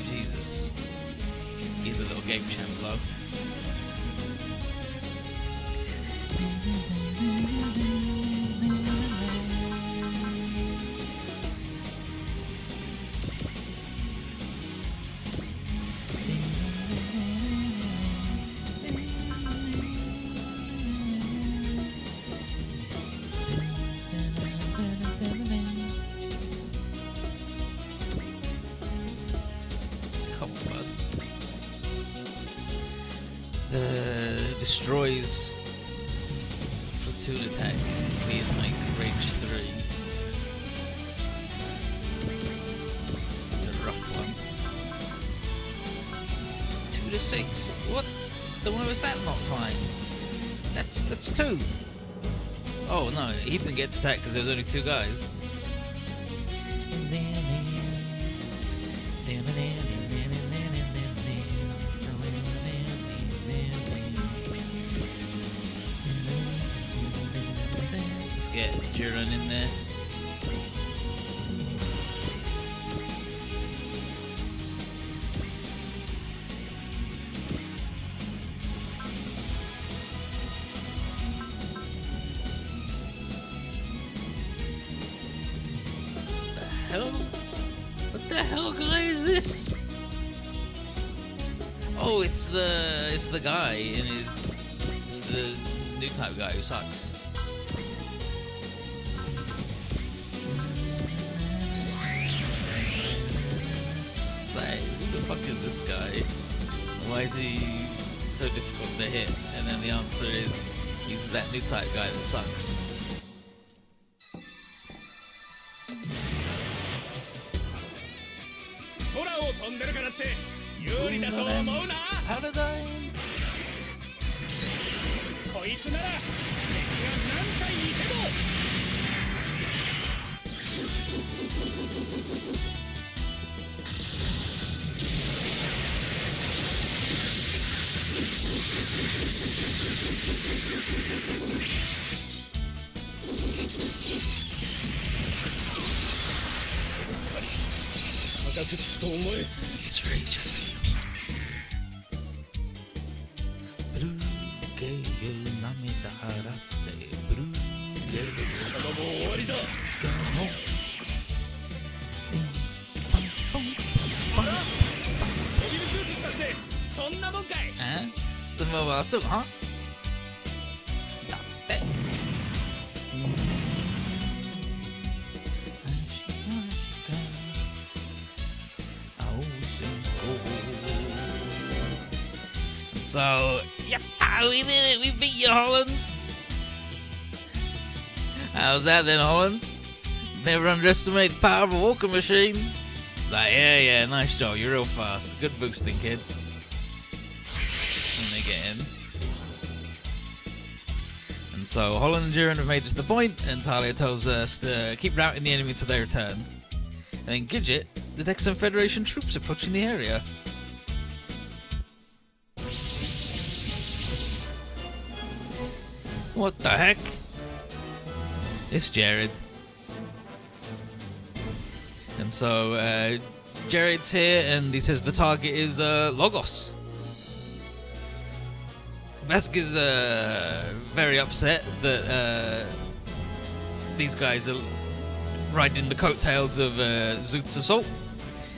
Jesus. He's a little game champ though. Destroys platoon attack being like range 3. The rough one. 2 to 6. What? Then why was that not fine? That's 2. Oh no, he didn't get to attack because there was only 2 guys. Get Jiren in there. What the hell guy is this? Oh, it's the guy in his. It's the new type guy who sucks. Who the fuck is this guy? Why is he so difficult to hit? And then the answer is he's that new type guy that sucks. Paradigm. It's rage, I feel. Huh? So, yatta, we did it, we beat you, Holland. How's that then, Holland? Never underestimate the power of a walking machine. It's like, yeah, nice job, you're real fast. Good boosting, kids. And they get in. And so, Holland and Jiren have made it to the point, and Talia tells us to keep routing the enemy until they return. And then Gidget detects some Federation troops approaching the area. What the heck? It's Jared. And so, Jared's here, and he says the target is Logos. Bask is very upset that these guys are riding the coattails of Zoot's assault.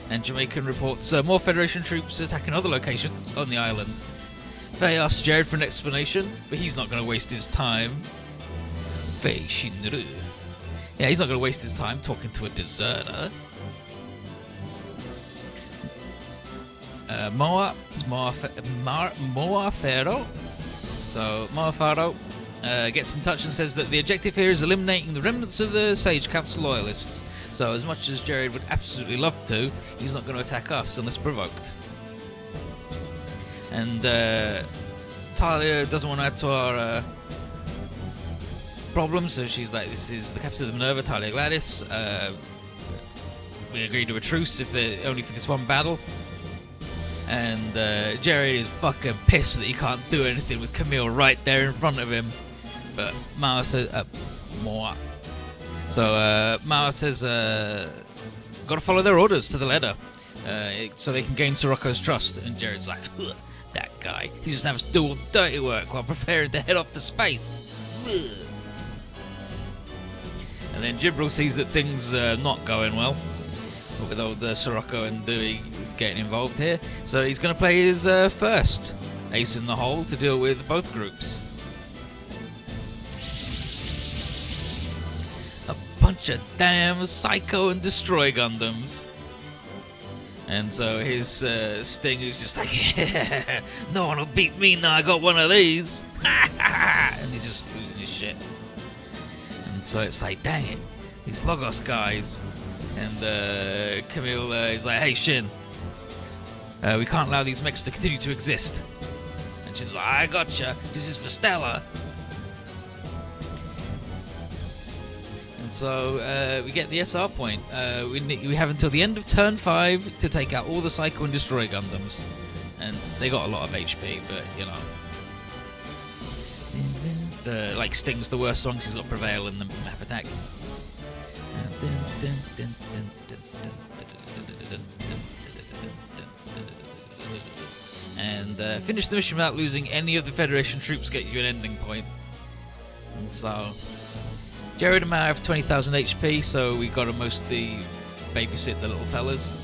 And Jamaican reports more Federation troops attacking other locations on the island. Faye asks Jared for an explanation, but he's not going to waste his time. Faye Shinru. Yeah, he's not going to waste his time talking to a deserter. Moafero. So Moafaro gets in touch and says that the objective here is eliminating the remnants of the Sage Council loyalists. So as much as Jared would absolutely love to, he's not going to attack us unless provoked. And Talia doesn't want to add to our problem, so she's like, this is the capital of the Minerva, Talia Gladys. We agreed to a truce if they're only for this one battle. And Jared is fucking pissed that he can't do anything with Camille right there in front of him. But Mao says, So Mao says, gotta follow their orders to the letter, so they can gain Sirocco's trust. And Jared's like, that guy, he just has to do all the dirty work while preparing to head off to space. And then Jibril sees that things are not going well with old Sirocco and Dewey getting involved here, so he's going to play his first ace in the hole to deal with both groups. A bunch of damn Psycho and Destroy Gundams. And so his Sting is just like, yeah, no one will beat me now I got one of these. And he's just losing his shit. And so it's like, dang it, these Logos guys. And Camille is like, hey Shin, we can't allow these mechs to continue to exist. And Shin's like, I gotcha, this is for Stella. And so we get the SR point. We have until the end of turn 5 to take out all the Psycho and Destroy Gundams. And they got a lot of HP, but you know. Sting's the worst one because he's got Prevail in the map attack. And finish the mission without losing any of the Federation troops gets you an ending point. And so Jared and Mao have 20,000 HP, so we got to mostly babysit the little fellas.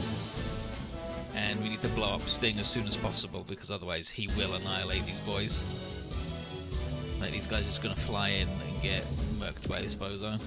And we need to blow up Sting as soon as possible, because otherwise he will annihilate these boys. Like, these guys are just going to fly in and get murked by this bozo.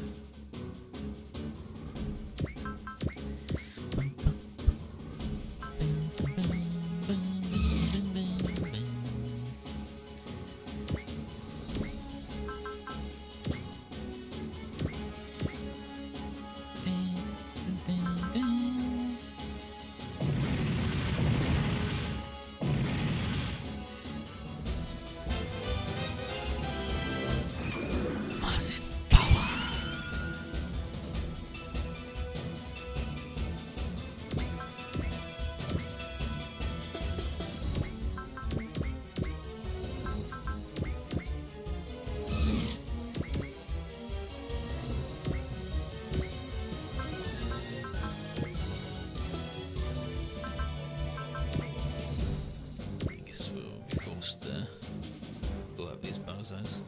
Blow up these bozos.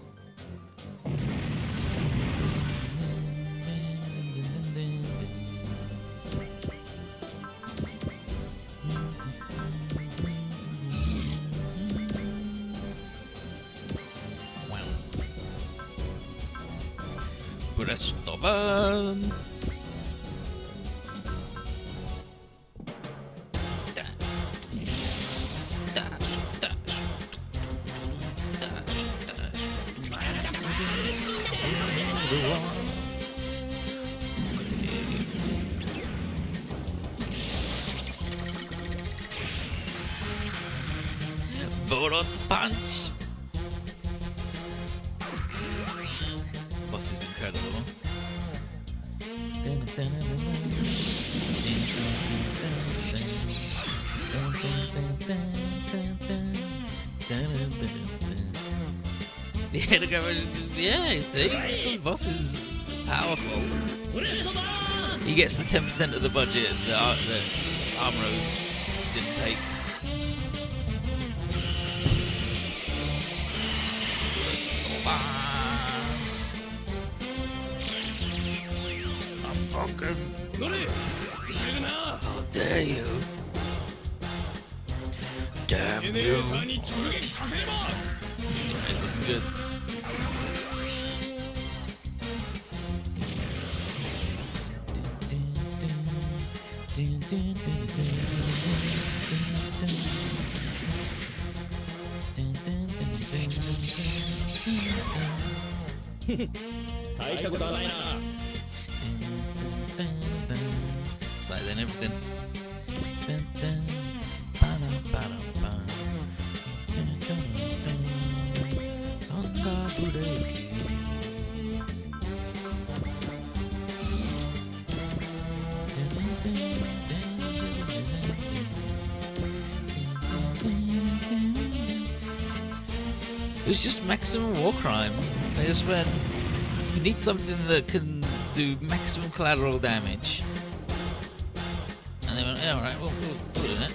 Wow. Presto band. Bullet punch. Boss is incredible. Yeah, you see, it's because Boss is powerful. He gets the 10% of the budget that Armoro didn't take. I'm fucking. How dare you? Damn you! He's looking good. 大したことはないな。 Silent everything. It was just maximum war crime. They just went, we need something that can do maximum collateral damage. And they went, yeah, alright, we'll put it in it.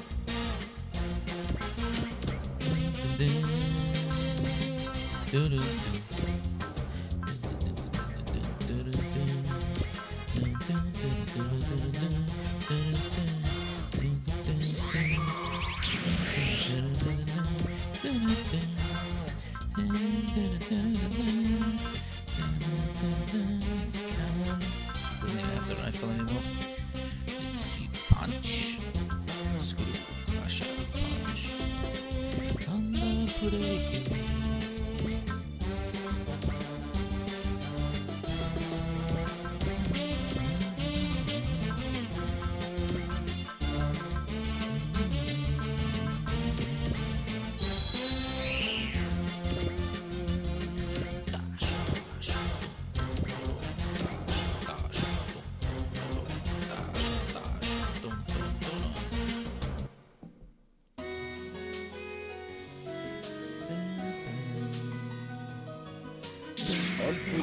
This cannon doesn't even have the rifle anymore. Let's see, punch. Screw, crush out, punch. Thunder breaking.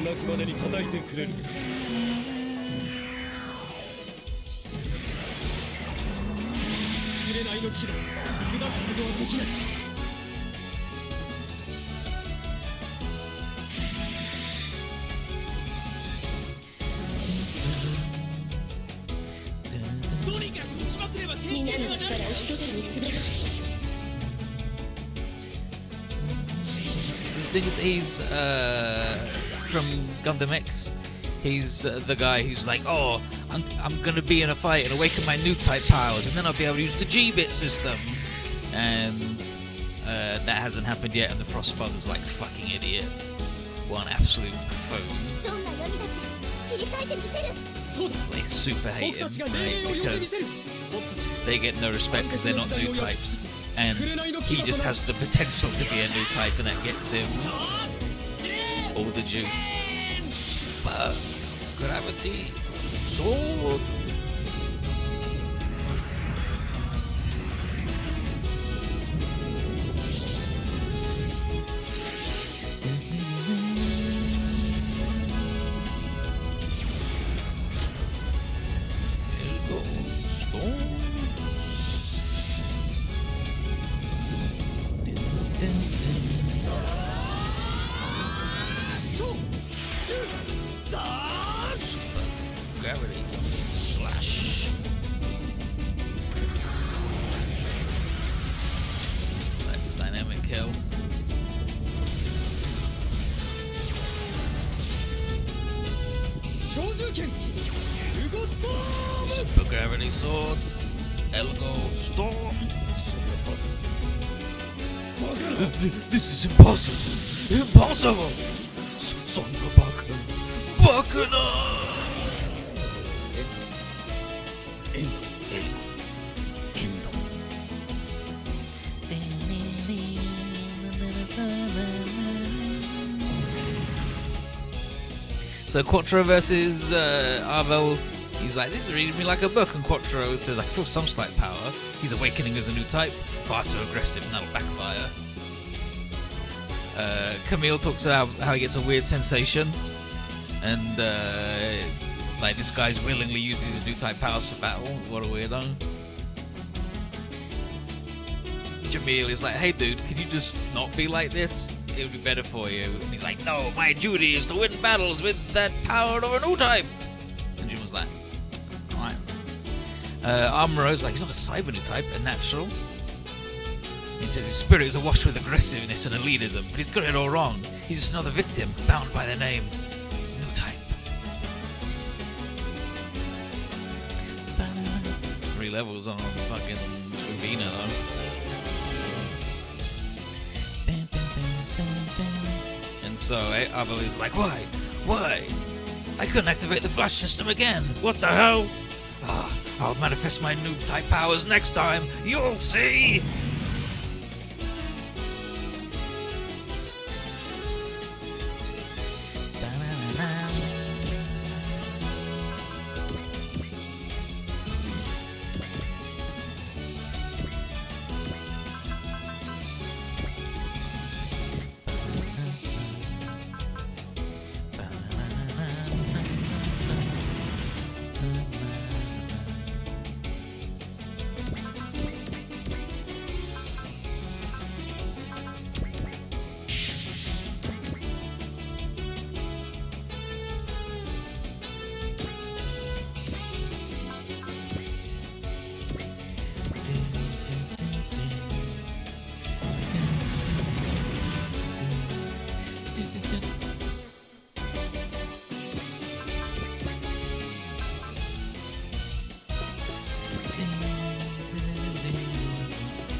なきまでに叩いてくれる。紅の木だ。砕くことはできない。とにかく打ちまくればみんなの力を一つにすれば。 This thing is, he's from Gundam X. He's the guy who's like, oh, I'm gonna be in a fight and awaken my new type powers, and then I'll be able to use the G-bit system. And that hasn't happened yet, and the Frost Brother's like, fucking idiot. One absolute buffoon. They super hate him, right? Because they get no respect because they're not new types. And he just has the potential to be a new type, and that gets him all the juice. Super gravity sword. Gravity slash. That's a dynamic kill. Super gravity sword. Elgo storm. This is impossible. Impossible. Son of a bucket. Buckner. So Quattro versus Arvel, he's like, this is reading me like a book, and Quattro says, I feel some slight power. He's awakening as a new type, far too aggressive, and that'll backfire. Camille talks about how he gets a weird sensation, and like this guy's willingly uses his new type powers for battle. What a weirdo. Jamil is like, hey dude, can you just not be like this? It would be better for you. And he's like, no, my duty is to win battles with that power of a new type. And Jim was like, alright. Armoro's like, he's not a cyber new type, a natural. He says his spirit is awash with aggressiveness and elitism, but he's got it all wrong. He's just another victim, bound by their name. New type. 3 levels on fucking Uvina though. so Abelin's like, why? I couldn't activate the flash system again. What the hell? I'll manifest my noob type powers next time. You'll see.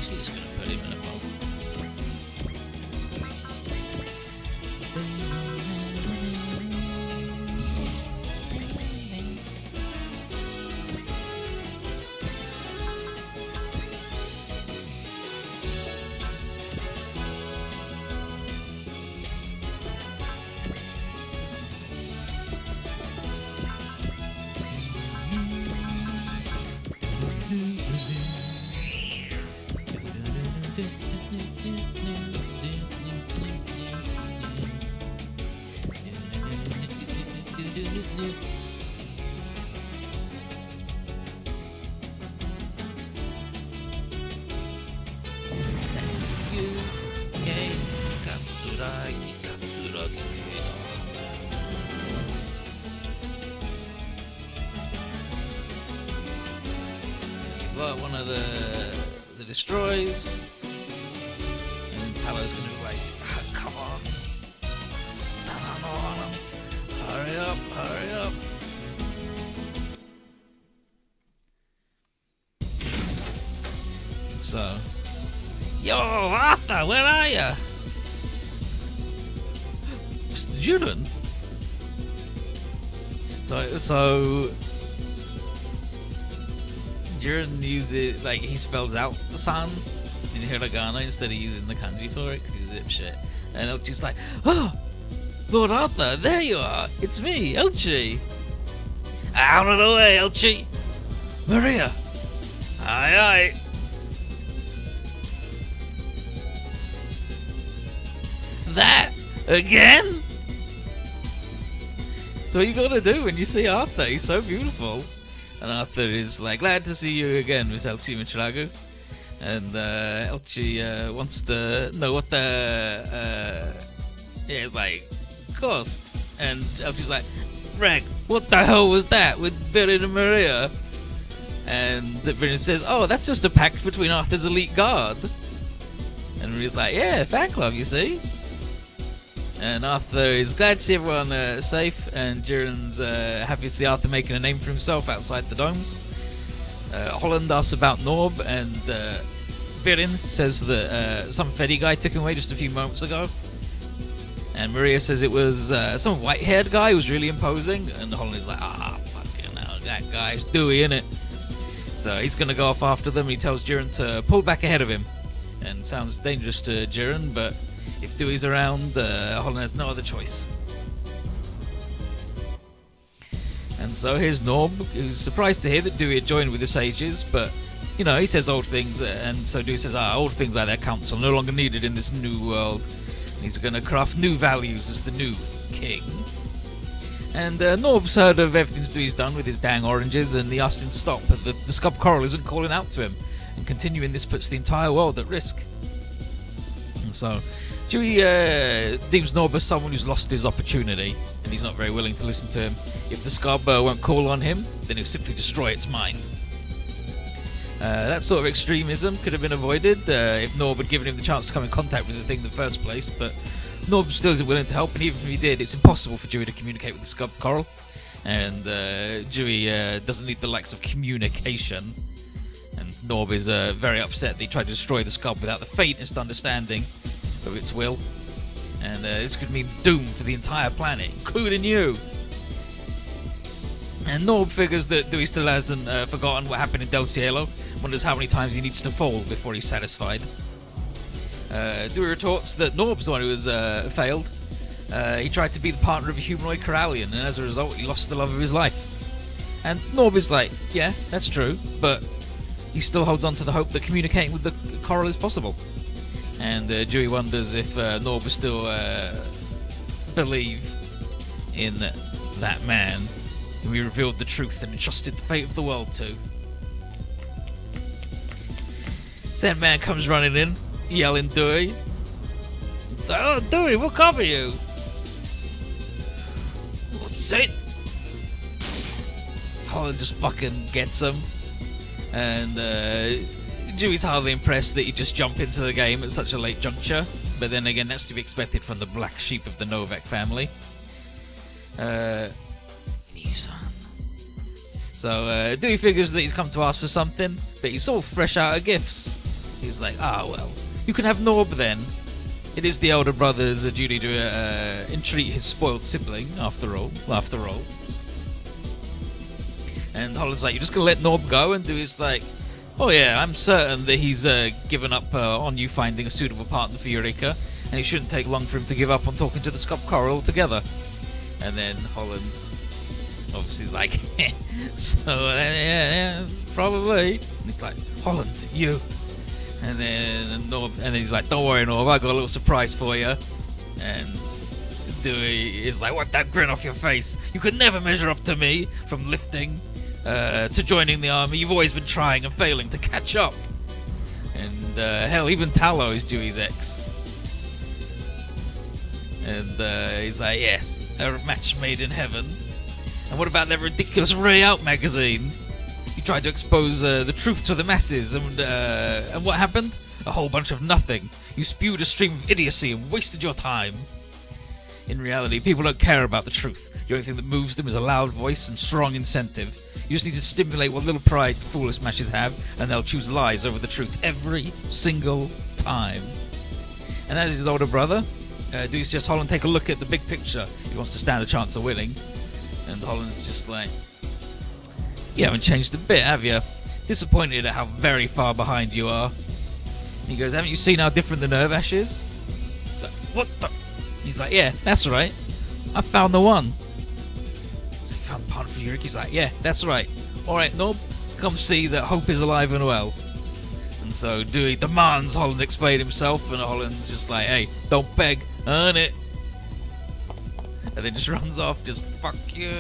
She's gonna put him in a boat. But one of the destroys, and Palo's gonna be like, come on, hurry up. So, yo, Arthur, where are you? Mr. Julian. So Jiren uses, like, he spells out the san in hiragana instead of using the kanji for it because he's a dipshit. And Elchi's like, oh, Lord Arthur, there you are. It's me, Elchi. Out of the way, Elchi. Maria. Aye. That again? So what you gotta do when you see Arthur? He's so beautiful. And Arthur is like, glad to see you again, Miss Elchi Michiragu. And Elchi wants to know what the... yeah, he's like, of course. And Elchi's like, Reg, what the hell was that with Viren and Maria? And Viren says, oh, that's just a pact between Arthur's elite guard. And Maria's like, yeah, fan club, you see. And Arthur is glad to see everyone safe, and Jiren's happy to see Arthur making a name for himself outside the domes. Holland asks about Norb, and Viren says that some Fedi guy took him away just a few moments ago. And Maria says it was some white-haired guy who was really imposing, and Holland is like, fucking hell, that guy's Dewey, innit? So he's going to go off after them, and he tells Jiren to pull back ahead of him. And sounds dangerous to Jiren, but if Dewey's around, Holland has no other choice. And so here's Norb, who's surprised to hear that Dewey had joined with the sages, but, you know, he says old things, and so Dewey says, old things like that council no longer needed in this new world. And he's going to craft new values as the new king. And Norb's heard of everything Dewey's done with his dang oranges, and he asks him to stop, but the Scub Coral isn't calling out to him. And continuing this puts the entire world at risk. And so Dewey deems Norb as someone who's lost his opportunity, and he's not very willing to listen to him. If the Scub won't call on him, then he'll simply destroy its mind. That sort of extremism could have been avoided if Norb had given him the chance to come in contact with the thing in the first place, but Norb still isn't willing to help, and even if he did, it's impossible for Dewey to communicate with the Scub Coral. And Dewey doesn't need the likes of communication. And Norb is very upset that he tried to destroy the Scub without the faintest understanding of its will. And this could mean doom for the entire planet, including you. And Norb figures that Dewey still hasn't forgotten what happened in Del Cielo, wonders how many times he needs to fall before he's satisfied. Dewey retorts that Norb's the one who has failed. He tried to be the partner of a humanoid Corallian, and as a result, he lost the love of his life. And Norb is like, yeah, that's true, but he still holds on to the hope that communicating with the coral is possible. And Dewey wonders if Norb will still believe in that man who he revealed the truth and entrusted the fate of the world to. So that man comes running in, yelling Dewey. It's like, oh, Dewey, we'll cover you. What's it? Holland just fucking gets him. And Dewey's hardly impressed that he just jumped into the game at such a late juncture. But then again, that's to be expected from the black sheep of the Novak family. Nissan. So Dewey figures that he's come to ask for something, but he's all fresh out of gifts. He's like, well, you can have Norb then. It is the elder brother's duty to entreat his spoiled sibling, after all. And Holland's like, you're just going to let Norb go? And Dewey's like, oh yeah, I'm certain that he's given up on you finding a suitable partner for Eureka, and it shouldn't take long for him to give up on talking to the Scop Coral altogether. And then Holland obviously is like, so yeah, probably. And he's like, Holland, you. And then he's like, don't worry, Norb, I got a little surprise for you. And Dewey is like, wipe that grin off your face. You could never measure up to me, from lifting to joining the army. You've always been trying and failing to catch up. And hell, even Tallow is Dewey's ex. And he's like, yes, a match made in heaven. And what about that ridiculous Ray Out magazine? You tried to expose the truth to the masses, and what happened? A whole bunch of nothing. You spewed a stream of idiocy and wasted your time. In reality, people don't care about the truth. The only thing that moves them is a loud voice and strong incentive. You just need to stimulate what little pride the foolish matches have, and they'll choose lies over the truth every single time. And as his older brother, Dewey suggests Holland take a look at the big picture. He wants to stand a chance of winning. And Holland's just like, you haven't changed a bit, have you? Disappointed at how very far behind you are. And he goes, haven't you seen how different the nerve ash is? He's like, what the? He's like, yeah, that's right. I found the one. So he found the partner for Eureka. He's like, yeah, that's right. Alright, Norb, come see that hope is alive and well. And so Dewey demands Holland explain himself, and Holland's just like, hey, don't beg, earn it. And then just runs off, just fuck you,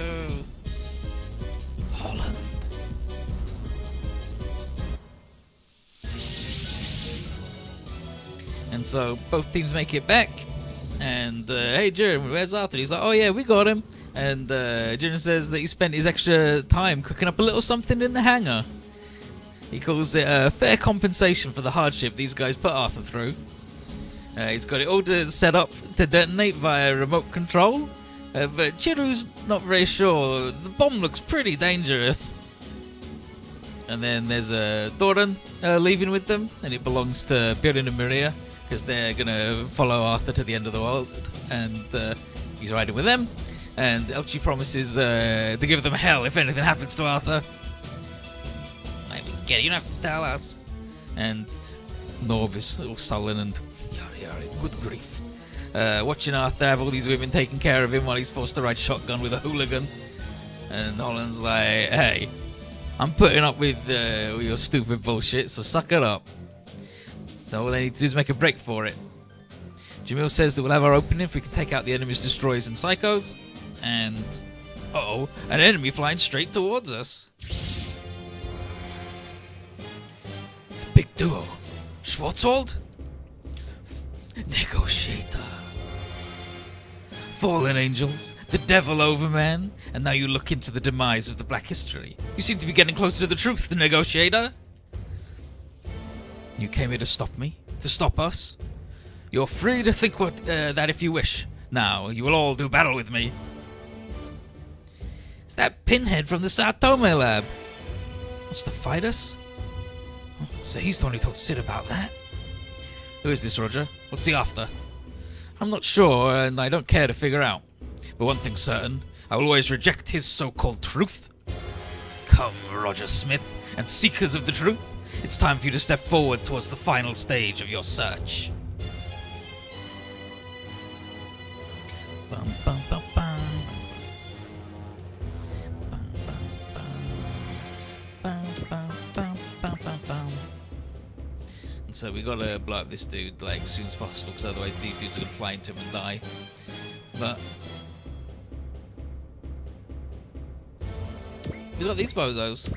Holland. And so both teams make it back. And hey, Jiren, where's Arthur? He's like, oh yeah, we got him. And Jiren says that he spent his extra time cooking up a little something in the hangar. He calls it fair compensation for the hardship these guys put Arthur through. He's got it all set up to detonate via remote control. But Chiru's not very sure. The bomb looks pretty dangerous. And then there's Doran leaving with them, and it belongs to Birin and Maria, because they're going to follow Arthur to the end of the world, and he's riding with them. And Elchi promises to give them hell if anything happens to Arthur. I mean, get it, you don't have to tell us. And Norb is all sullen and yada, good grief. Watching Arthur have all these women taking care of him while he's forced to ride shotgun with a hooligan. And Holland's like, hey, I'm putting up with your stupid bullshit, so suck it up. So all they need to do is make a break for it. Jamil says that we'll have our opening if we can take out the enemy's destroyers and psychos. And, uh-oh, an enemy flying straight towards us. The big duo. Schwarzwald? Negotiator. Fallen angels, the devil overman, and now you look into the demise of the Black History. You seem to be getting closer to the truth, the Negotiator. You came here to stop me, to stop us. You're free to think that if you wish. Now, you will all do battle with me. It's that pinhead from the Satome lab. Wants to fight us? So he's the one who told Sid about that. Who is this, Roger? What's he after? I'm not sure, and I don't care to figure out. But one thing's certain, I will always reject his so-called truth. Come, Roger Smith, and seekers of the truth, it's time for you to step forward towards the final stage of your search. Bum, bum, bum, bum. Bum, bum, bum. Bum, bum, bum, bum, bum. And so we gotta blow up this dude like as soon as possible, because otherwise these dudes are gonna fly into him and die. But we got these bozos,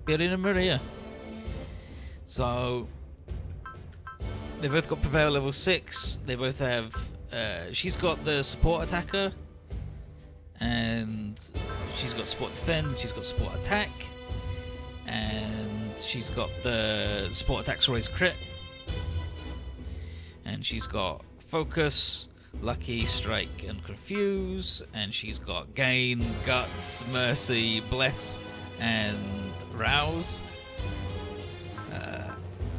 Birin and Maria. So they both got Prevail level 6. They both have. She's got the support attacker, and she's got support defend. She's got support attack, and she's got the support attacks always crit, and she's got focus, lucky, strike, and confuse, and she's got gain, guts, mercy, bless, and rouse.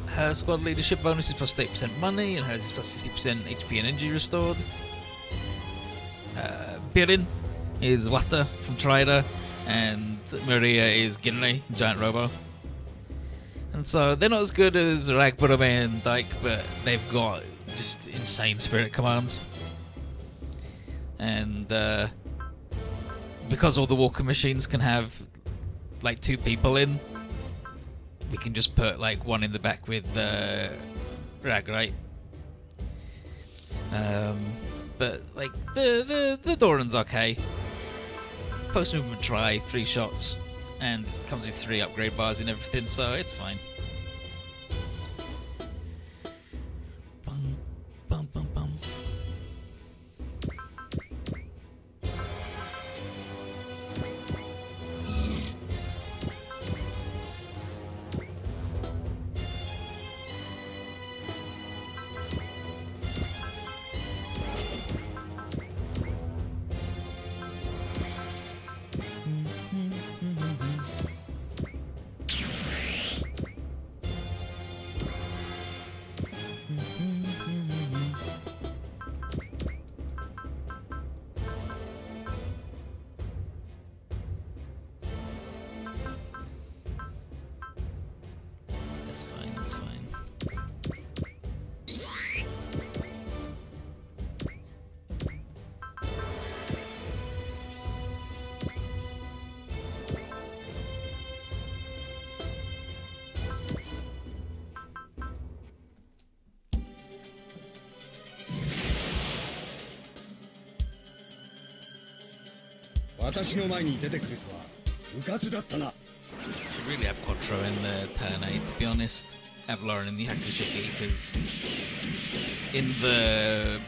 Her squad leadership bonus is plus 30% money, and hers is plus 50% HP and injury restored. Birin is Wata from Trider, and Maria is Ginri, Giant Robo. And so they're not as good as Ragburame and Dyke, but they've got just insane spirit commands. And because all the walker machines can have like 2 people in, we can just put like one in the back with Rag, right? But like the Doran's okay. Post movement try 3 shots, and it comes with 3 upgrade bars and everything, so it's fine. Bum, bum, bum, bum. That's fine, that's fine. Should really have Quattro in the turn 8, to be honest. Have Lauren in the Hakushiki, because in the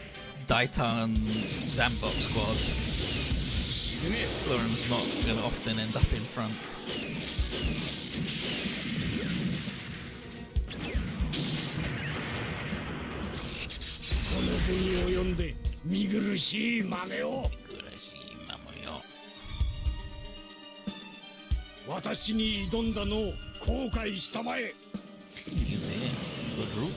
Daitan Zambot squad, Lauren's not going to often end up in front. He's here. Good rule.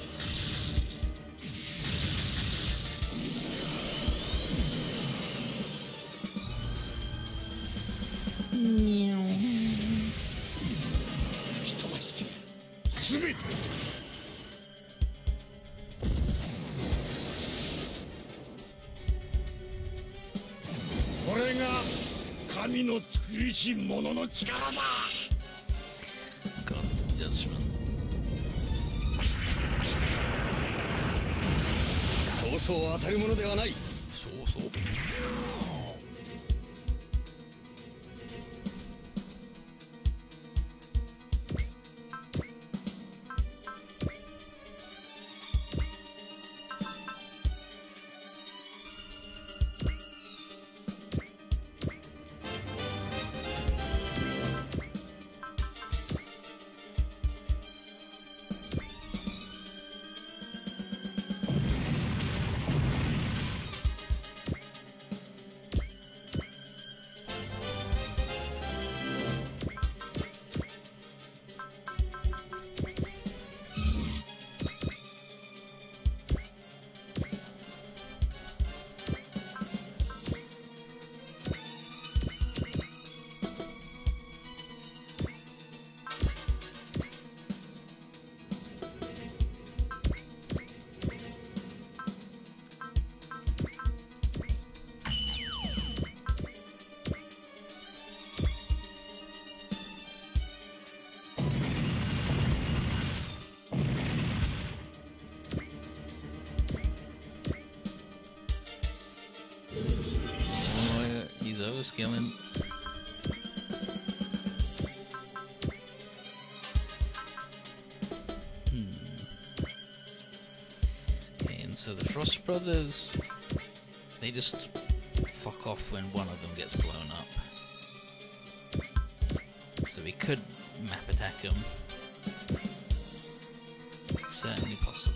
God's judgment. そうそう当たり前ではない。そうそう。we're skimming. Okay, and so the Frost Brothers, they just fuck off when one of them gets blown up. So we could map attack them. It's certainly possible.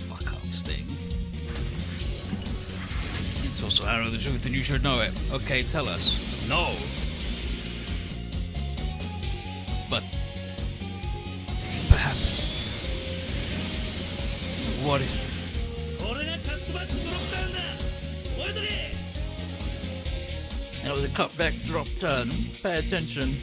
Fuck up, Sting. It's also I know the truth and you should know it. Okay, tell us. No. But perhaps. What if? That was a cutback drop turn. Pay attention.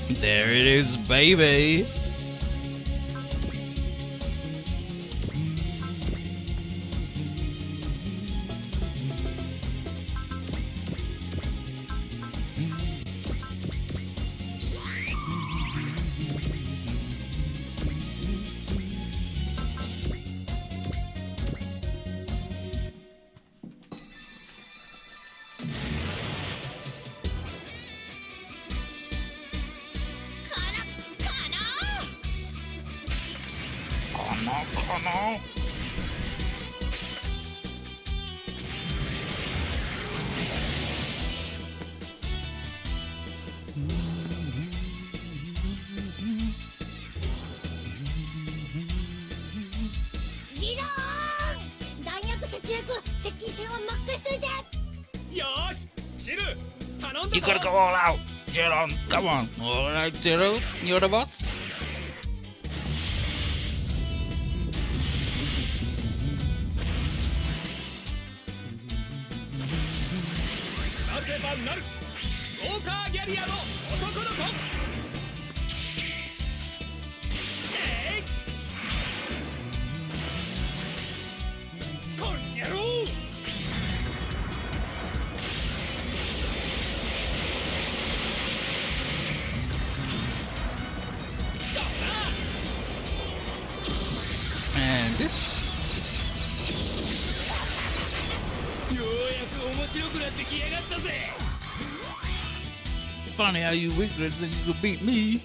There it is, baby. You gotta go all out, Jiron. Come on. All right, Jiro. You're the boss. And this. Funny how you weaklings think you could beat me.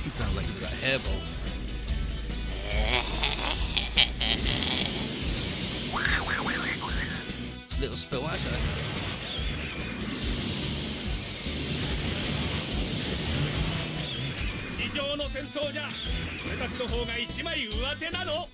He sounds like he's got a hairball. It's a little spill, actually. 地上の戦闘じゃ俺たちの方が一枚上手なの。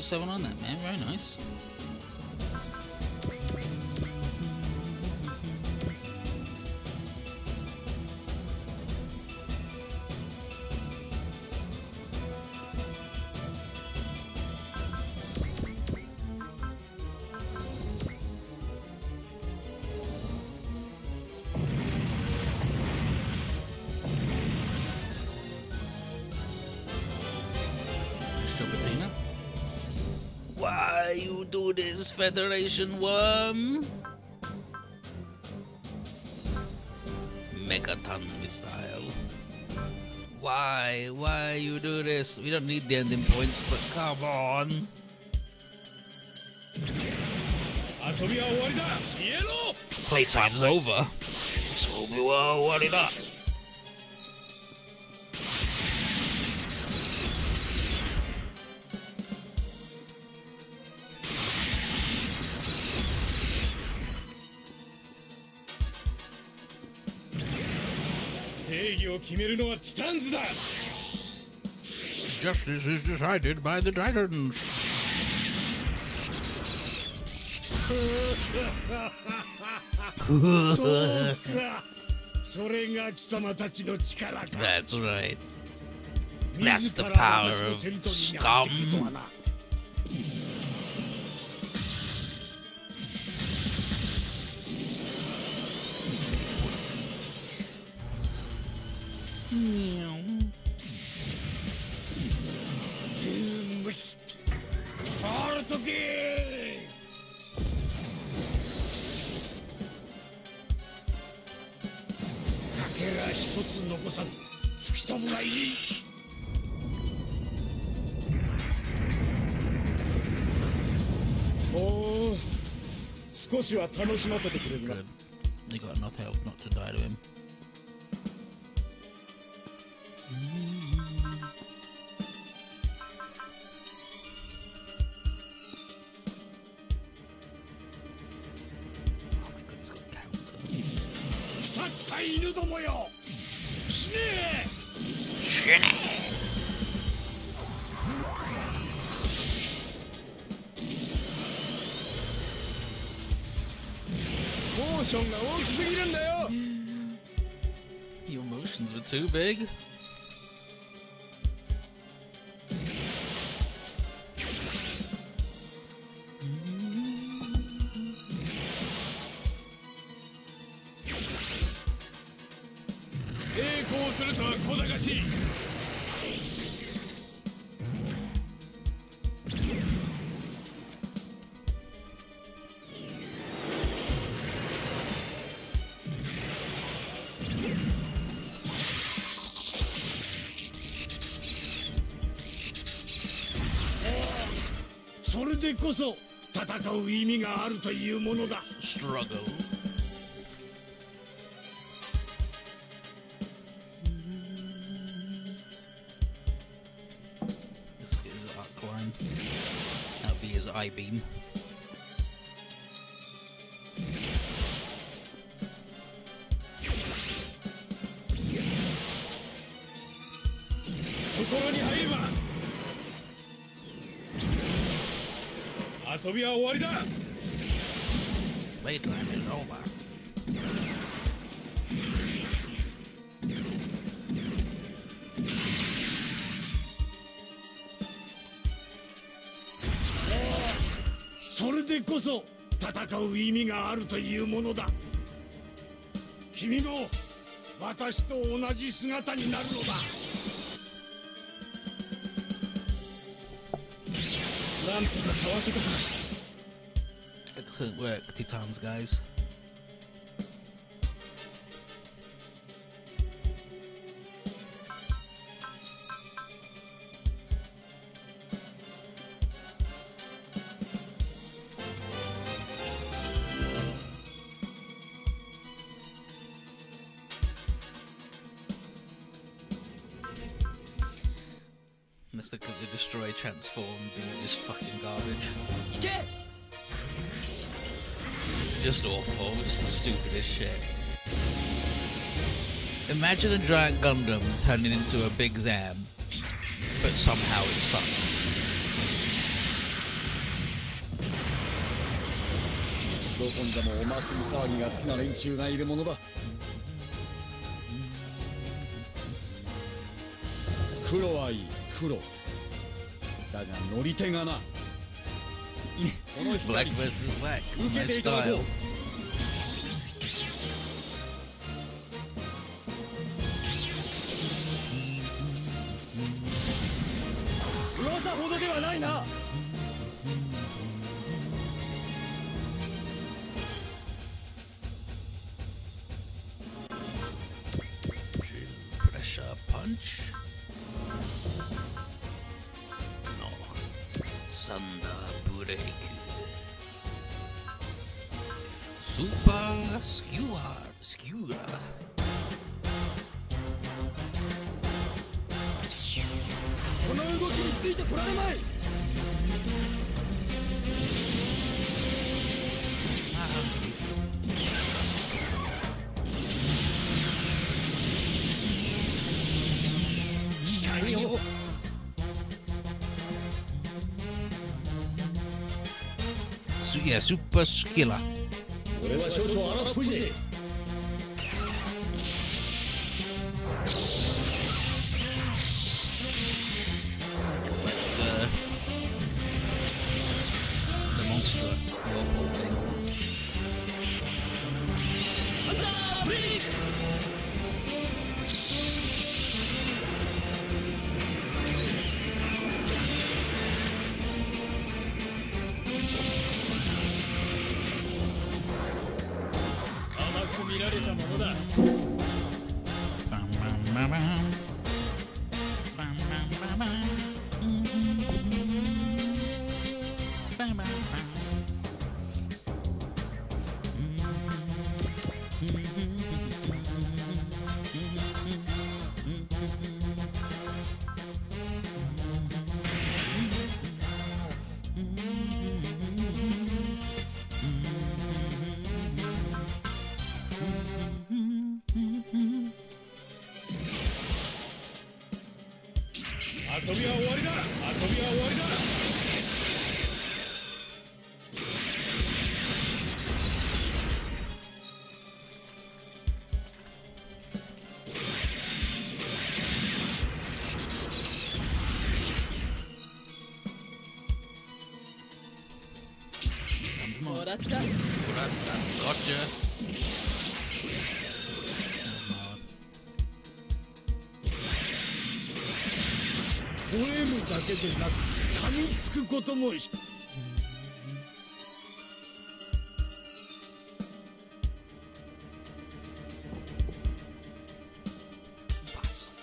4-7 on that, man. Very nice. Why you do this, Federation Worm? Megaton missile. Why? Why you do this? We don't need the ending points, but come on. Playtime's over. So we were worried up. Justice is decided by the Titans. That's right. That's the power of scum. Good. They got enough health not to die to him. Oh my god, he's got a counter. Shinny! Your emotions were too big. Struggle. This is his arc line. That'll be his I-beam. Playtime is over. Excellent work, Titans, guys. Let's look at the destroy, transform, be just fucking garbage. Just awful, just the stupidest shit. Imagine a giant Gundam turning into a big Zam, but somehow it sucks. どこにでもお祭り騒ぎが好きな連中がいるものだ。黒はいい、黒。だが乗り手がな。この Black 光 versus black. 受け My ていただこ style. う。噂ほどではないな。Pressure punch. No. Thunder break. Super skewer. この動きについて取られまい。機械を。Yeah, super skiller. 俺は少々荒っぽいぜ。The monster whirlpool thing. サンダーブレイク。甘く見られたものだ。 Bam, bam, bam, bam. Bam, bam, bam, bam. Bam, bam, bam. Mm-hmm. 遊びは終わりだ。遊びは終わりだ。もらった。Gotcha. 吠えるだけでなく噛みつくこともし。Bask.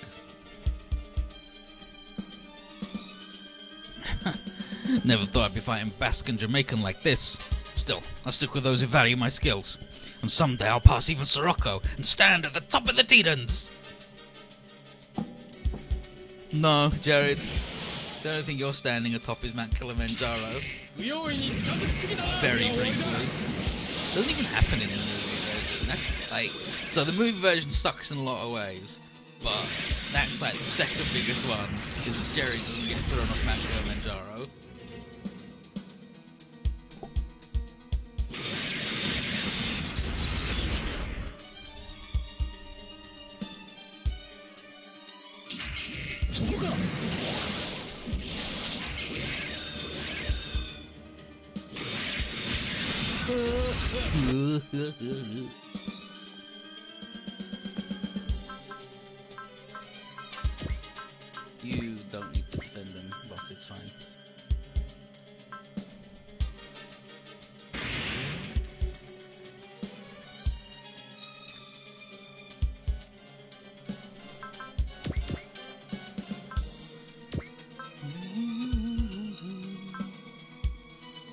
Never thought I'd be fighting Basque and Jamaican like this. Still, I'll stick with those who value my skills. And someday I'll pass even Sirocco and stand at the top of the Titans. No, Jared. The only thing you're standing atop is Mount Kilimanjaro. Very briefly. Doesn't even happen in the movie version. That's like, so the movie version sucks in a lot of ways, but that's like the second biggest one is that Jared doesn't get thrown off Mount Kilimanjaro. You don't need to defend them, boss, it's fine.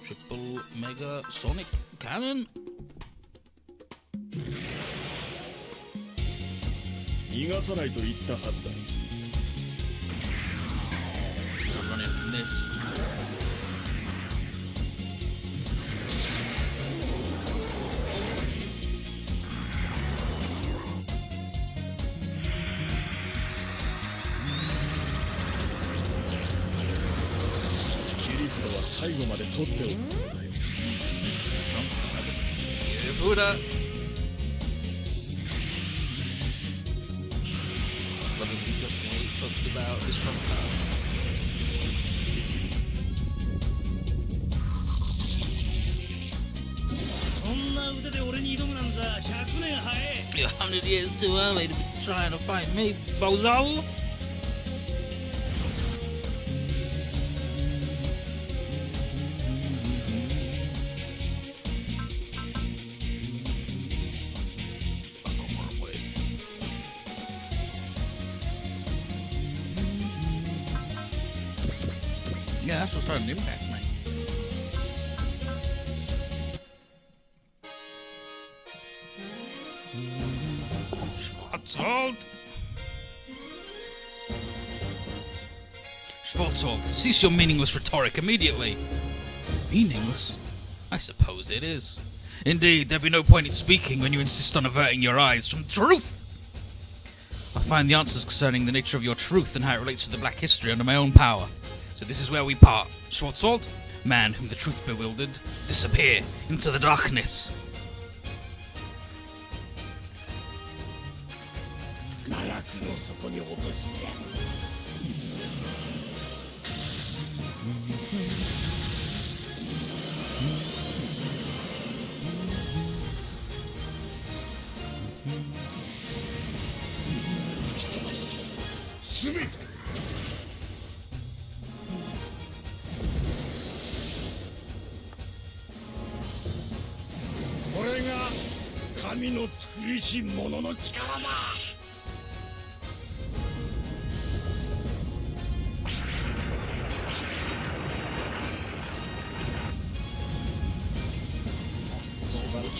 Triple Mega Sonic Cannon. 逃がさないと言ったはずだ。 Not running from this. This is a trump card. Fuda. Love it because he talks about his trump cards. そんな腕で俺に挑むなんざ100年早え。 You're 100 years too early to be trying to fight me, bozo. Yeah, that's what's had an impact, mate. Schwarzwald! Schwarzwald, cease your meaningless rhetoric immediately. Meaningless? I suppose it is. Indeed, there'd be no point in speaking when you insist on averting your eyes from truth. I'll find the answers concerning the nature of your truth and how it relates to the black history under my own power. So this is where we part. Schwarzwald, man whom the truth bewildered, disappear into the darkness. 奈落の底に落としてやる。すべてこれが神の作りし者の力だ。しばらく好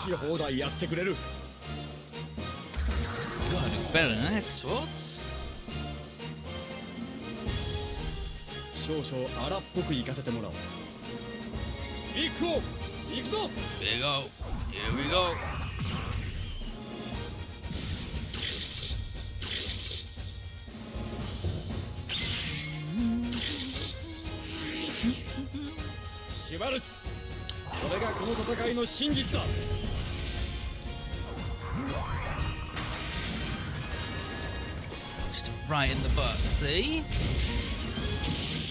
き放題やってくれる。 Gotta do better than that, Schwartz. 少々荒っぽく行かせてもらおう。行くぞ行くぞ。 Here we go. Here we go. しばらくこれがこの戦いの真実だ。 Just right in the butt, see?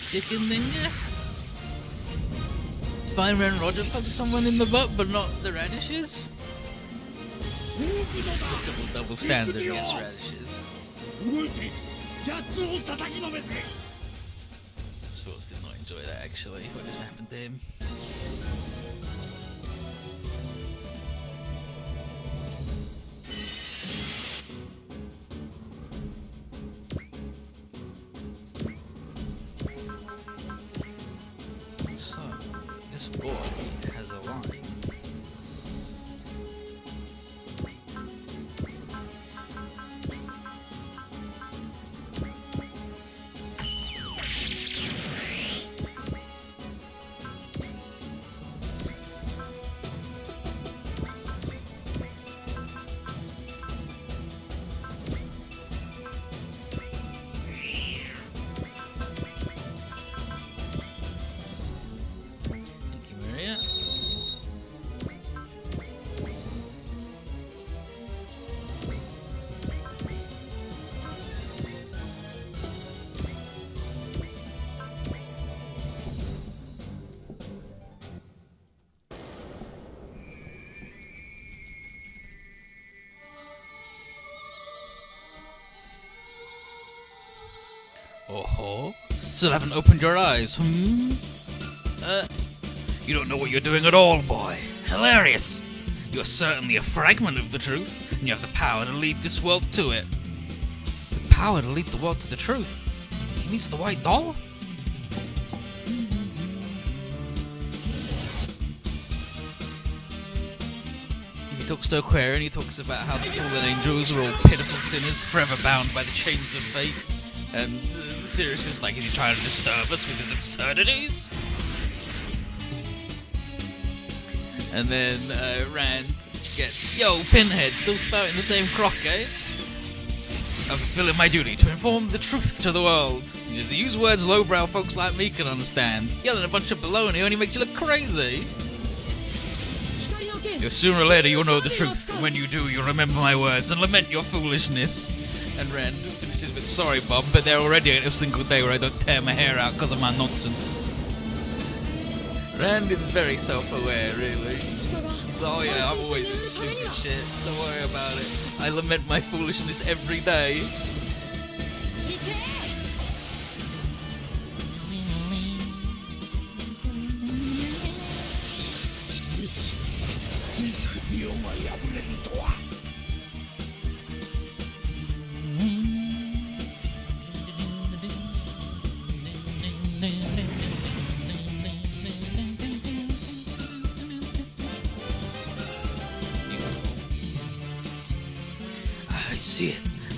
Chicken dingus? It's fine when Roger punched someone in the butt, but not the radishes? Despicable double standard against radishes. 動いて奴を叩きのめせ。 Schwartz did not enjoy that actually, what just happened to him. So, this boy has a line. Thank you, Maria. Oh, still haven't opened your eyes, hmm? You don't know what you're doing at all, boy. Hilarious! You're certainly a fragment of the truth, and you have the power to lead this world to it. The power to lead the world to the truth? He needs the white doll? He talks to Aquarian, he talks about how the fallen angels are all pitiful sinners, forever bound by the chains of fate. And Sirius is like, is he trying to disturb us with his absurdities? And then Rand gets, yo, Pinhead, still spouting the same crock, eh? I'm fulfilling my duty to inform the truth to the world. You know, to use words lowbrow folks like me can understand. Yelling a bunch of baloney only makes you look crazy. 光の剣 Sooner or later you'll know the truth. And when you do, you'll remember my words and lament your foolishness. And Rand finishes with, sorry Bob, but there already ain't a single day where I don't tear my hair out because of my nonsense. Rand is very self-aware, really. Oh yeah, I'm always with stupid shit. Don't worry about it. I lament my foolishness every day.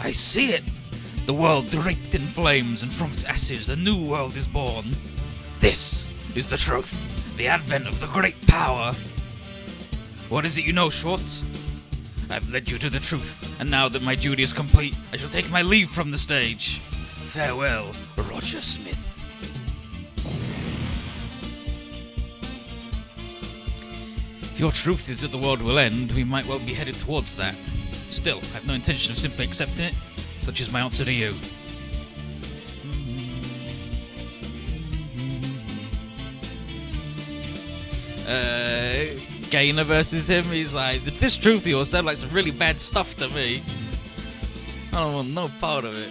I see it! The world draped in flames, and from its ashes a new world is born. This is the truth, the advent of the great power. What is it you know, Schwartz? I've led you to the truth, and now that my duty is complete, I shall take my leave from the stage. Farewell, Roger Smith. If your truth is that the world will end, we might well be headed towards that. Still, I have no intention of simply accepting it. Such is my answer to you. Gainer versus him, he's like, this truth of yours sounds like some really bad stuff to me. I don't want no part of it.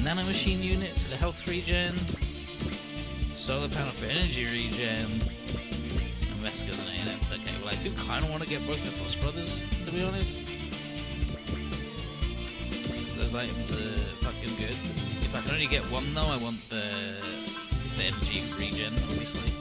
Nanomachine unit for the health regen, solar panel for energy regen, and Vesca's an A&M. Okay, well I do kind of want to get both the Frost Brothers, to be honest. Because those items are fucking good. If I can only get one though, I want the energy regen, obviously.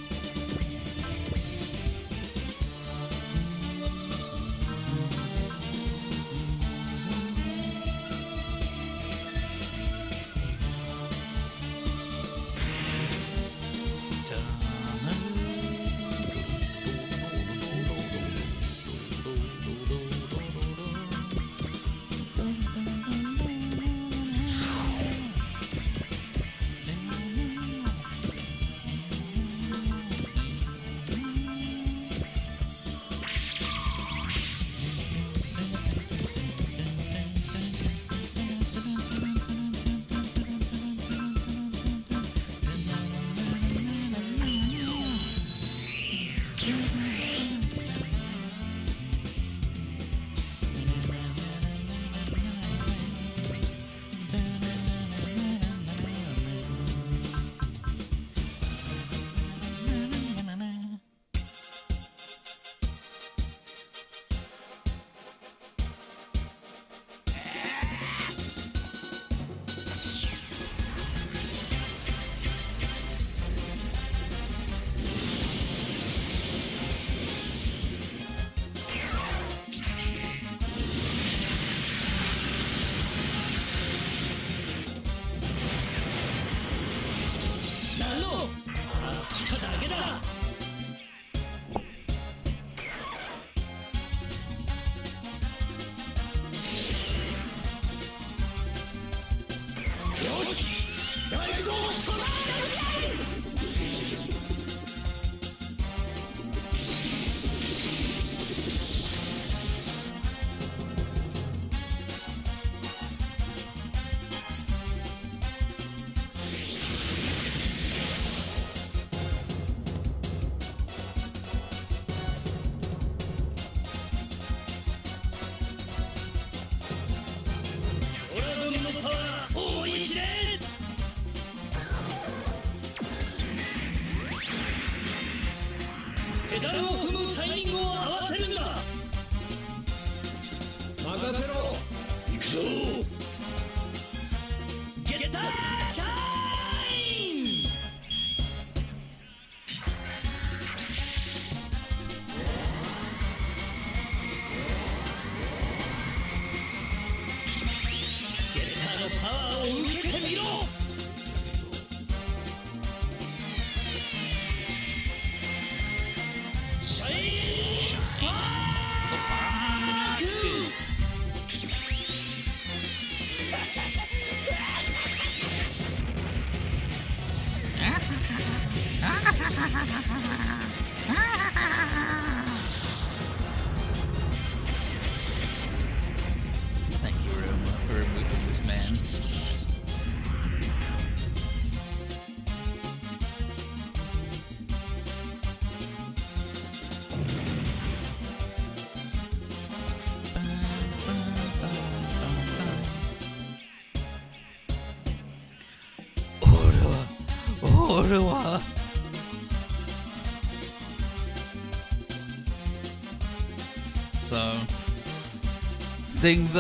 Thank you, Roma, for removing this man. Orewa. So things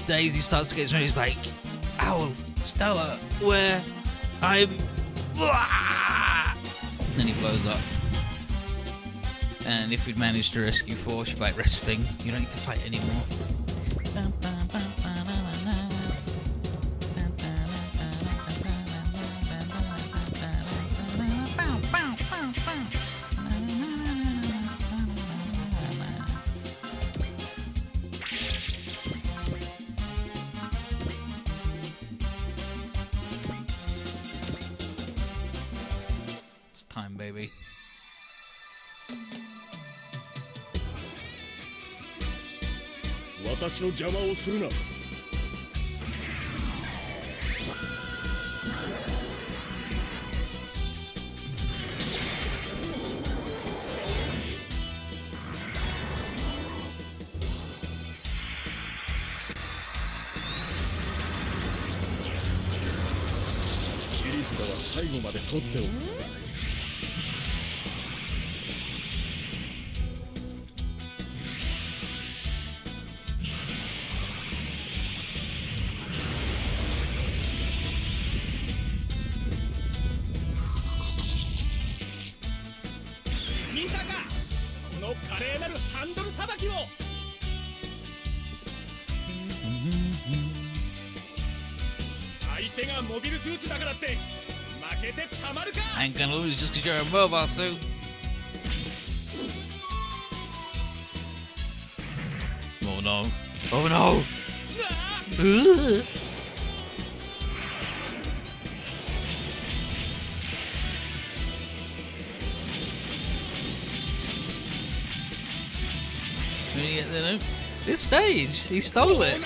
Daisy starts to get ready. He's like, "Ow, Stella, where? I'm." And then he blows up. And if we'd managed to rescue 4, she'd be like, "Resting. You don't need to fight anymore." It's time, baby. 私の邪魔をするな。切り札は最後まで取っておく。見たか、この華麗なるハンドルさばきを。相手がモビルスーツだからって負けてたまるか。 I ain't gonna lose just because you're a mobile suit. Oh no. Oh no. Ugh. This stage, he stole it.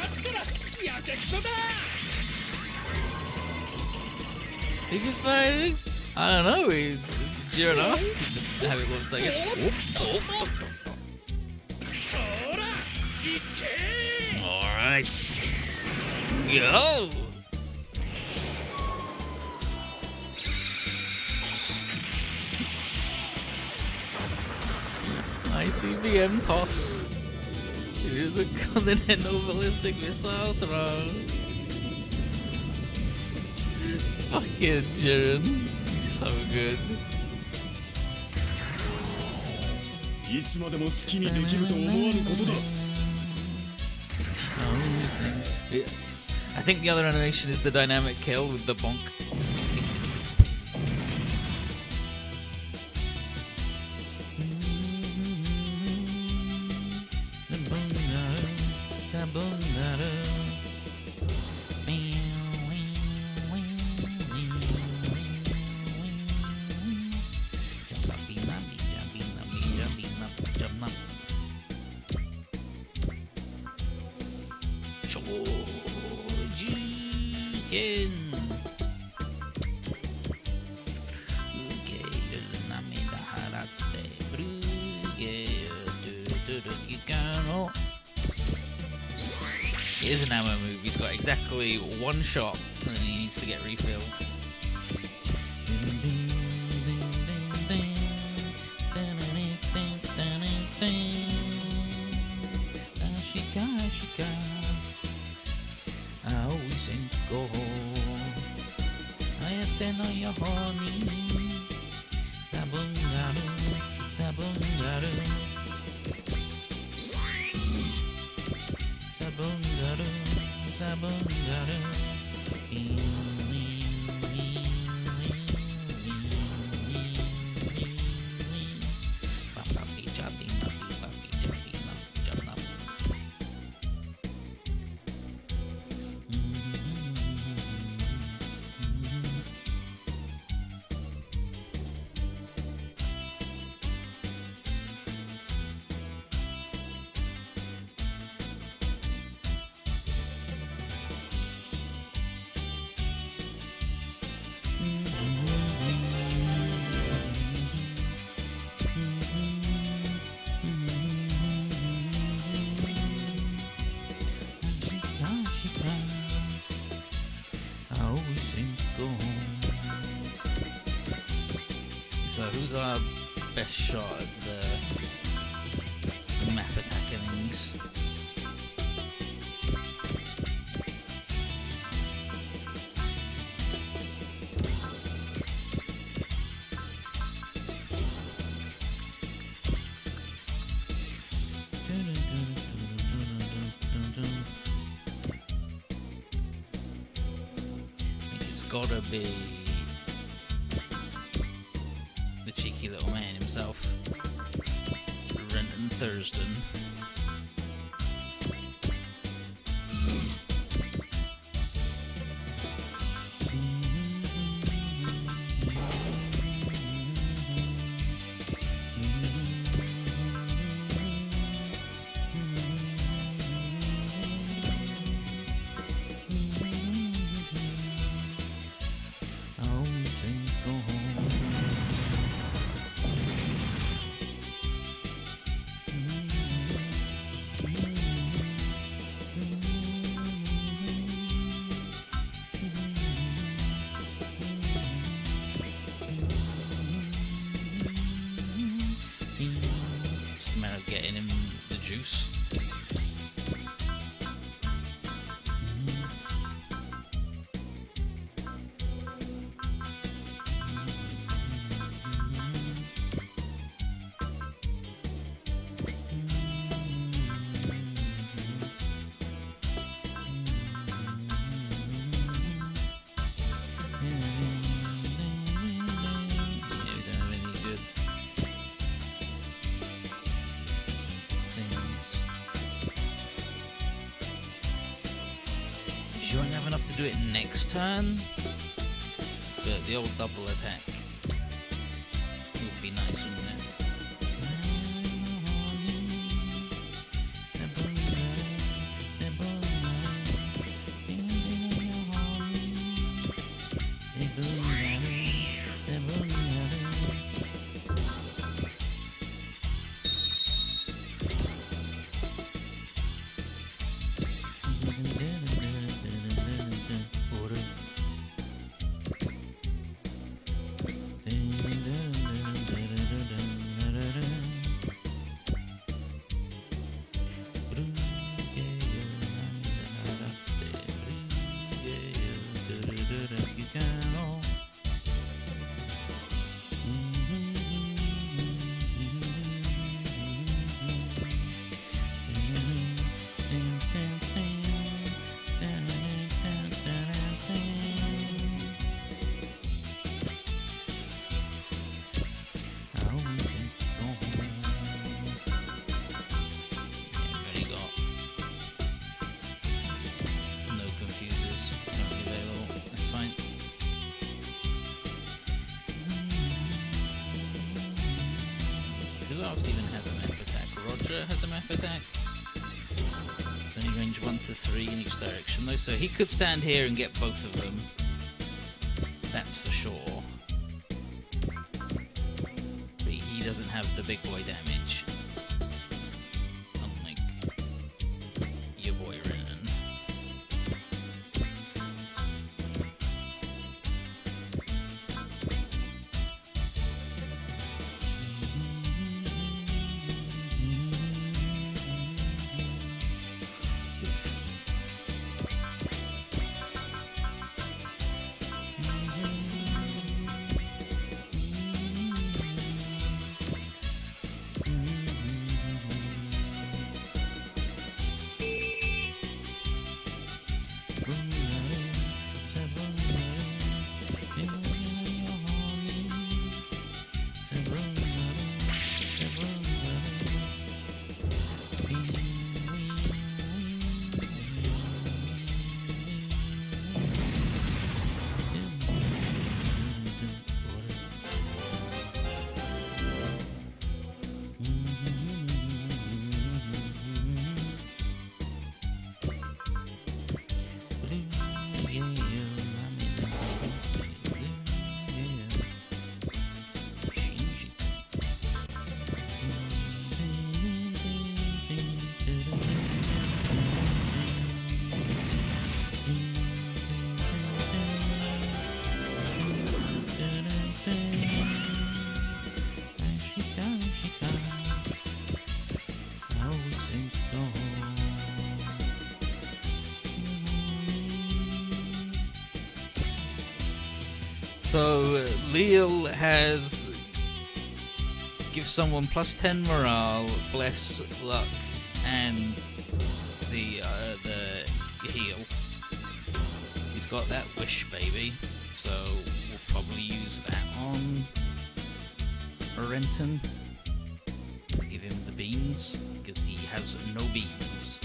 Biggest fights? I don't know. Jiren asked to have it look like Alright. Go! ICBM toss. The Continental Ballistic Missile throw. Fucking Jiren. He's so good. いつまでも好きにできると思わぬことだ。I think the other animation is the dynamic kill with the bonk. It is an ammo move. He's got exactly one shot and he needs to get refilled. always seem to go home. So who's our best shot at the map attackings? Gotta be the cheeky little man himself, Renton Thurston. Just a matter of getting him the juice. You won't have enough to do it next turn, but the old double attack would be nice, wouldn't it? Who else even has a map attack? Roger has a map attack. It's only range 1 to 3 in each direction though, so he could stand here and get both of them. That's for sure. But he doesn't have the big boy damage. Unlike your boy Renan. So Leal has give someone plus 10 morale, bless, luck, and the heal. He's got that wish, baby. So we'll probably use that on Renton to give him the beans because he has no beans.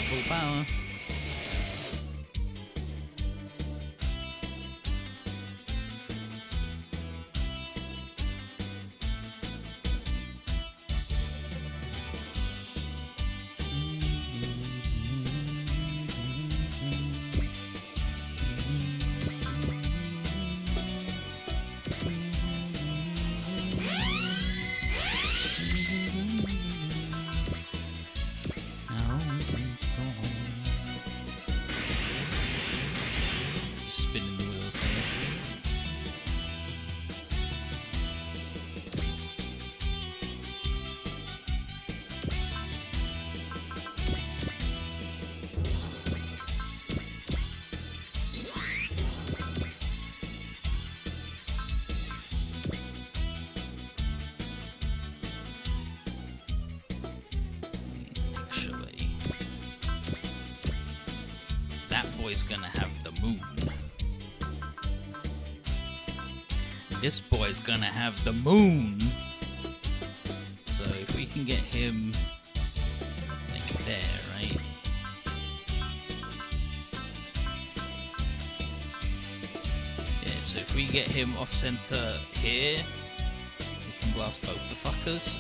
Full power. Spinning the wheels here. Actually, that boy's gonna have the moon. This boy's gonna have the moon. So if we can get him like there, right? Yeah, so if we get him off center here, we can blast both the fuckers.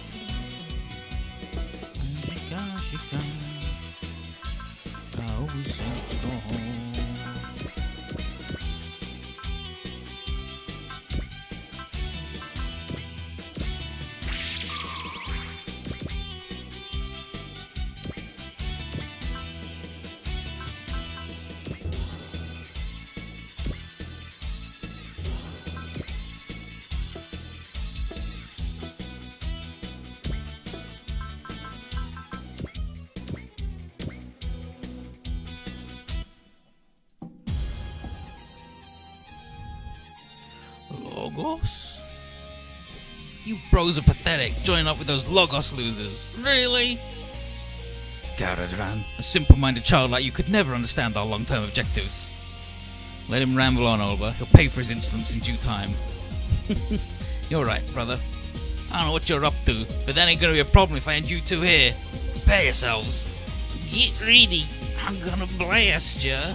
Logos? You bros are pathetic, joining up with those Logos losers. Really? Garadran, a simple-minded child like you could never understand our long-term objectives. Let him ramble on, Olba. He'll pay for his insolence in due time. You're right, brother. I don't know what you're up to, but that ain't gonna be a problem if I end you two here. Prepare yourselves. Get ready. I'm gonna blast ya.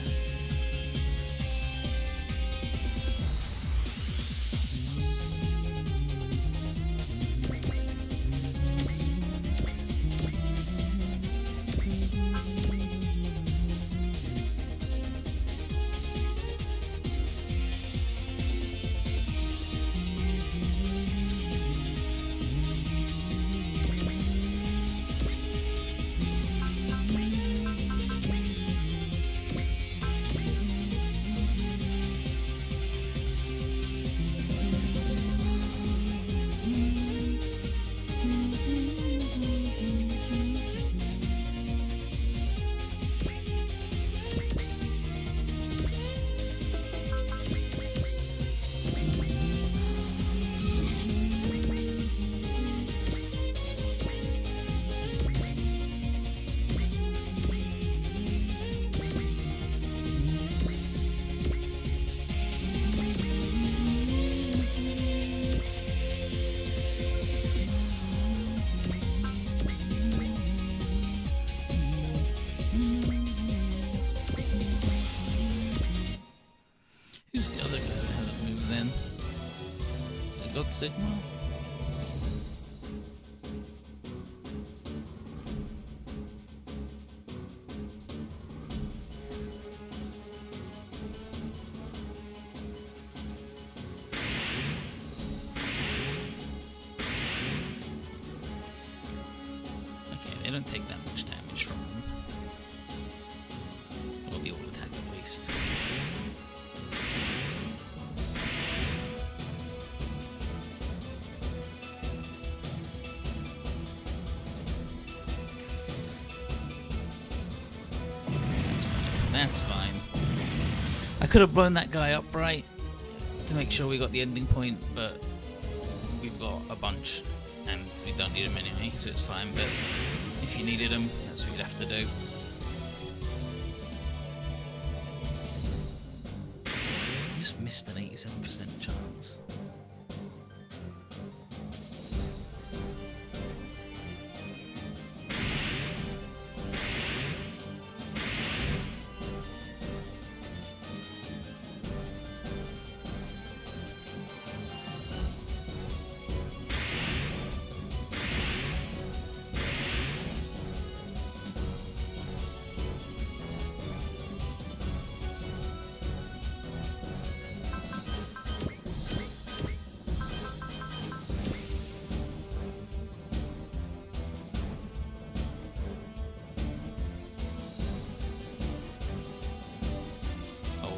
Who's the other guy that hasn't moved then? Is it God Sigma? Okay, they don't take that much damage from them. Or the all attack at least. That's fine. I could have blown that guy up right to make sure we got the ending point, but we've got a bunch and we don't need them anyway, so it's fine. But if you needed them, that's what you'd have to do. You just missed an 87% chance.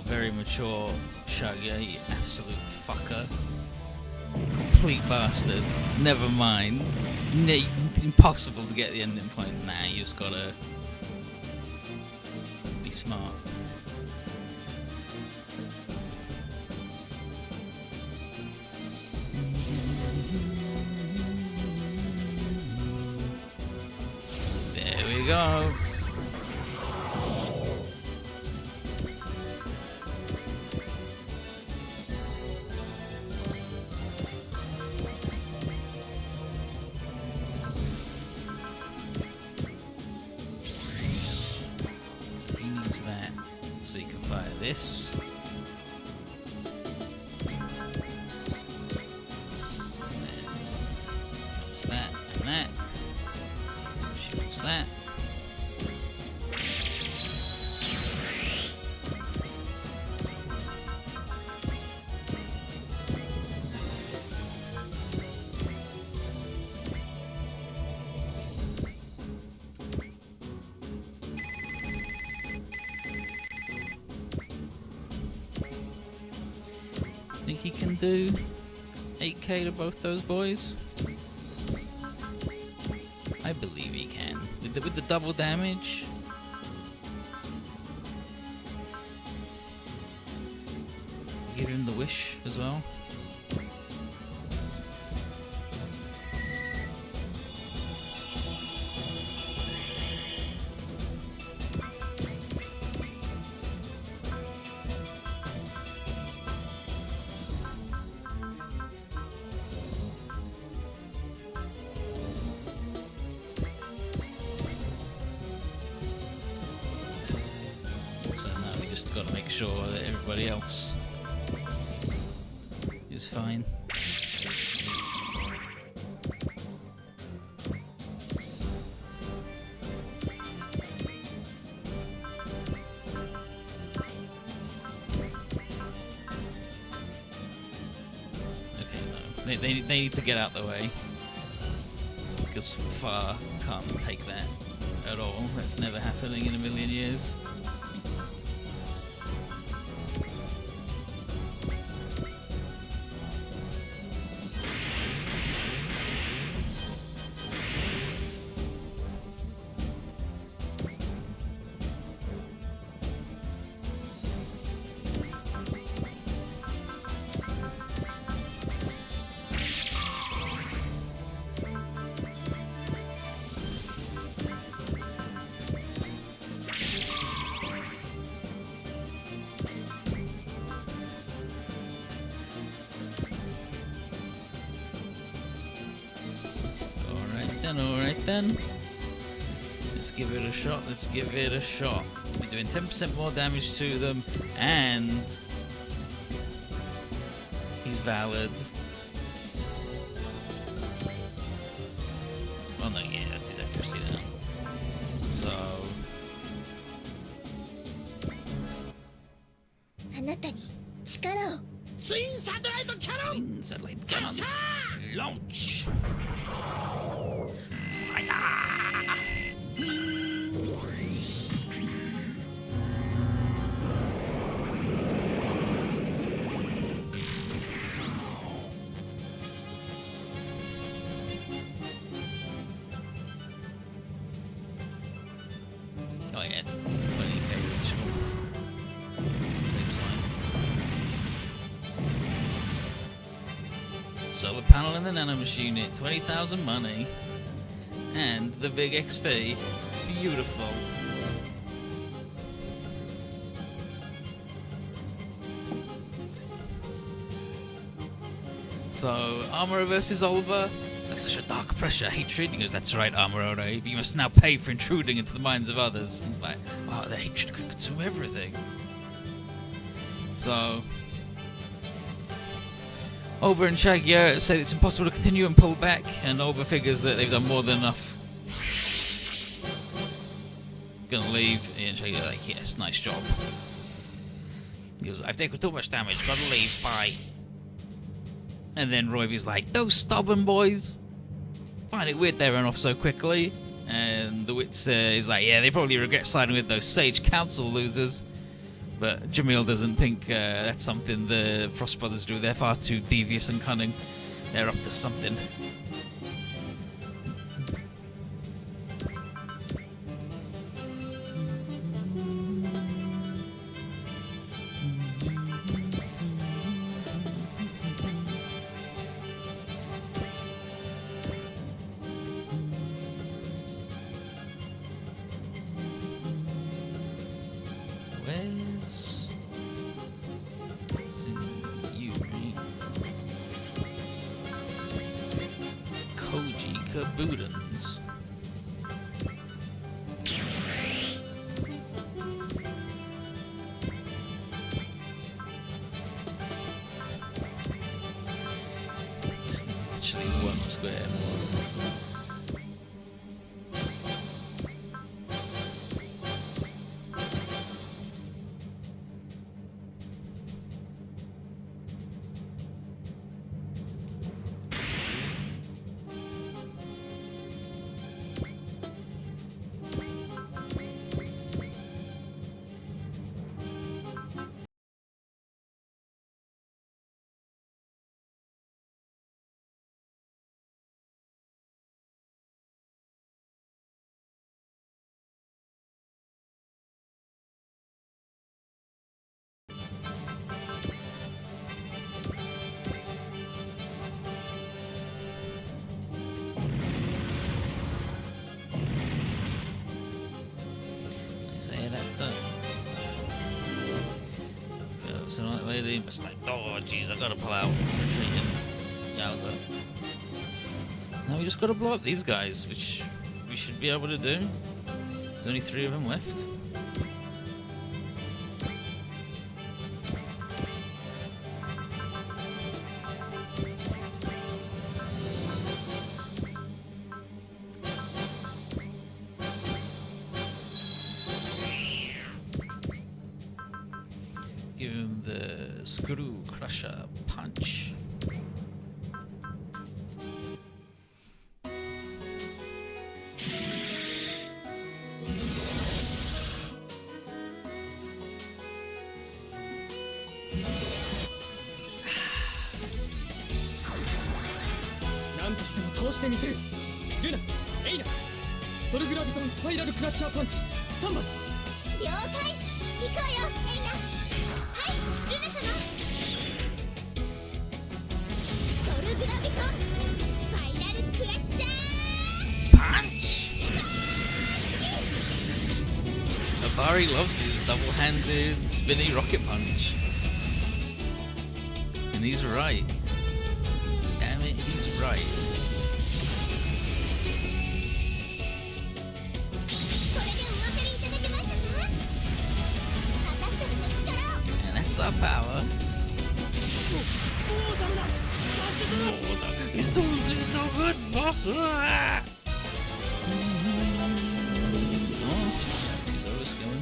Very mature Shagya, you absolute fucker. Complete bastard. Never mind. Impossible to get the ending point. Nah, you just gotta be smart. There we go. That so you can fire this. What's that and that? She wants that. Think he can do 8k to both those boys? I believe he can. With the double damage. Give him the wish as well. So now we just got to make sure that everybody else is fine. Okay, no. They need to get out the way. Because Far can't take that at all. That's never happening in a million years. Alright then. Let's give it a shot. Let's give it a shot. We're doing 10% more damage to them, and He's valid. Oh no, yeah, that's his accuracy now. So あなたに力を。ツインサテライトキャノン Twin satellite cannon launch. Fire! Oh yeah, 20k sure. Seems fine. Solar panel and the nanomachine unit, 20,000 money, and the big XP. Beautiful. So, Armor versus Olva. It's like such a dark pressure, hatred. He goes, that's right, Armor, but you must now pay for intruding into the minds of others. And it's like, wow, the hatred could consume everything. So, Olva and Shagya say it's impossible to continue and pull back, and Olva figures that they've done more than enough. Gonna leave, and Shagya like, yes, nice job. He goes, I've taken too much damage, gotta leave, bye. And then Roivy's like, those stubborn boys. Find it weird they ran off so quickly. And the Wits is like, yeah, they probably regret siding with those Sage Council losers. But Jamil doesn't think that's something the Frost Brothers do. They're far too devious and cunning. They're up to something. Where's Yuri? Koji Kabudans. It's literally one square more. Say that so like lady just like, oh jeez, I gotta pull out, retreating. Yowza. Now we just gotta blow up these guys, which we should be able to do. There's only 3 of them left. Give him the Screw Crusher punch.なんとしても通してみせる。ルナ、エイナ、ソルグラビトンスパイラルクラッシャーパンチ、スタンバイ。了解。行こうよエイナ。はいルナ様。ソルグラビトンスパイラルクラッシャー Punch! Abari loves his double-handed spinny rocket punch. And he's right. Damn it, he's right. これでお分かりいただけましたか。私たちの力を。 And that's our power. He's too good, boss. Ah. He's overskilling.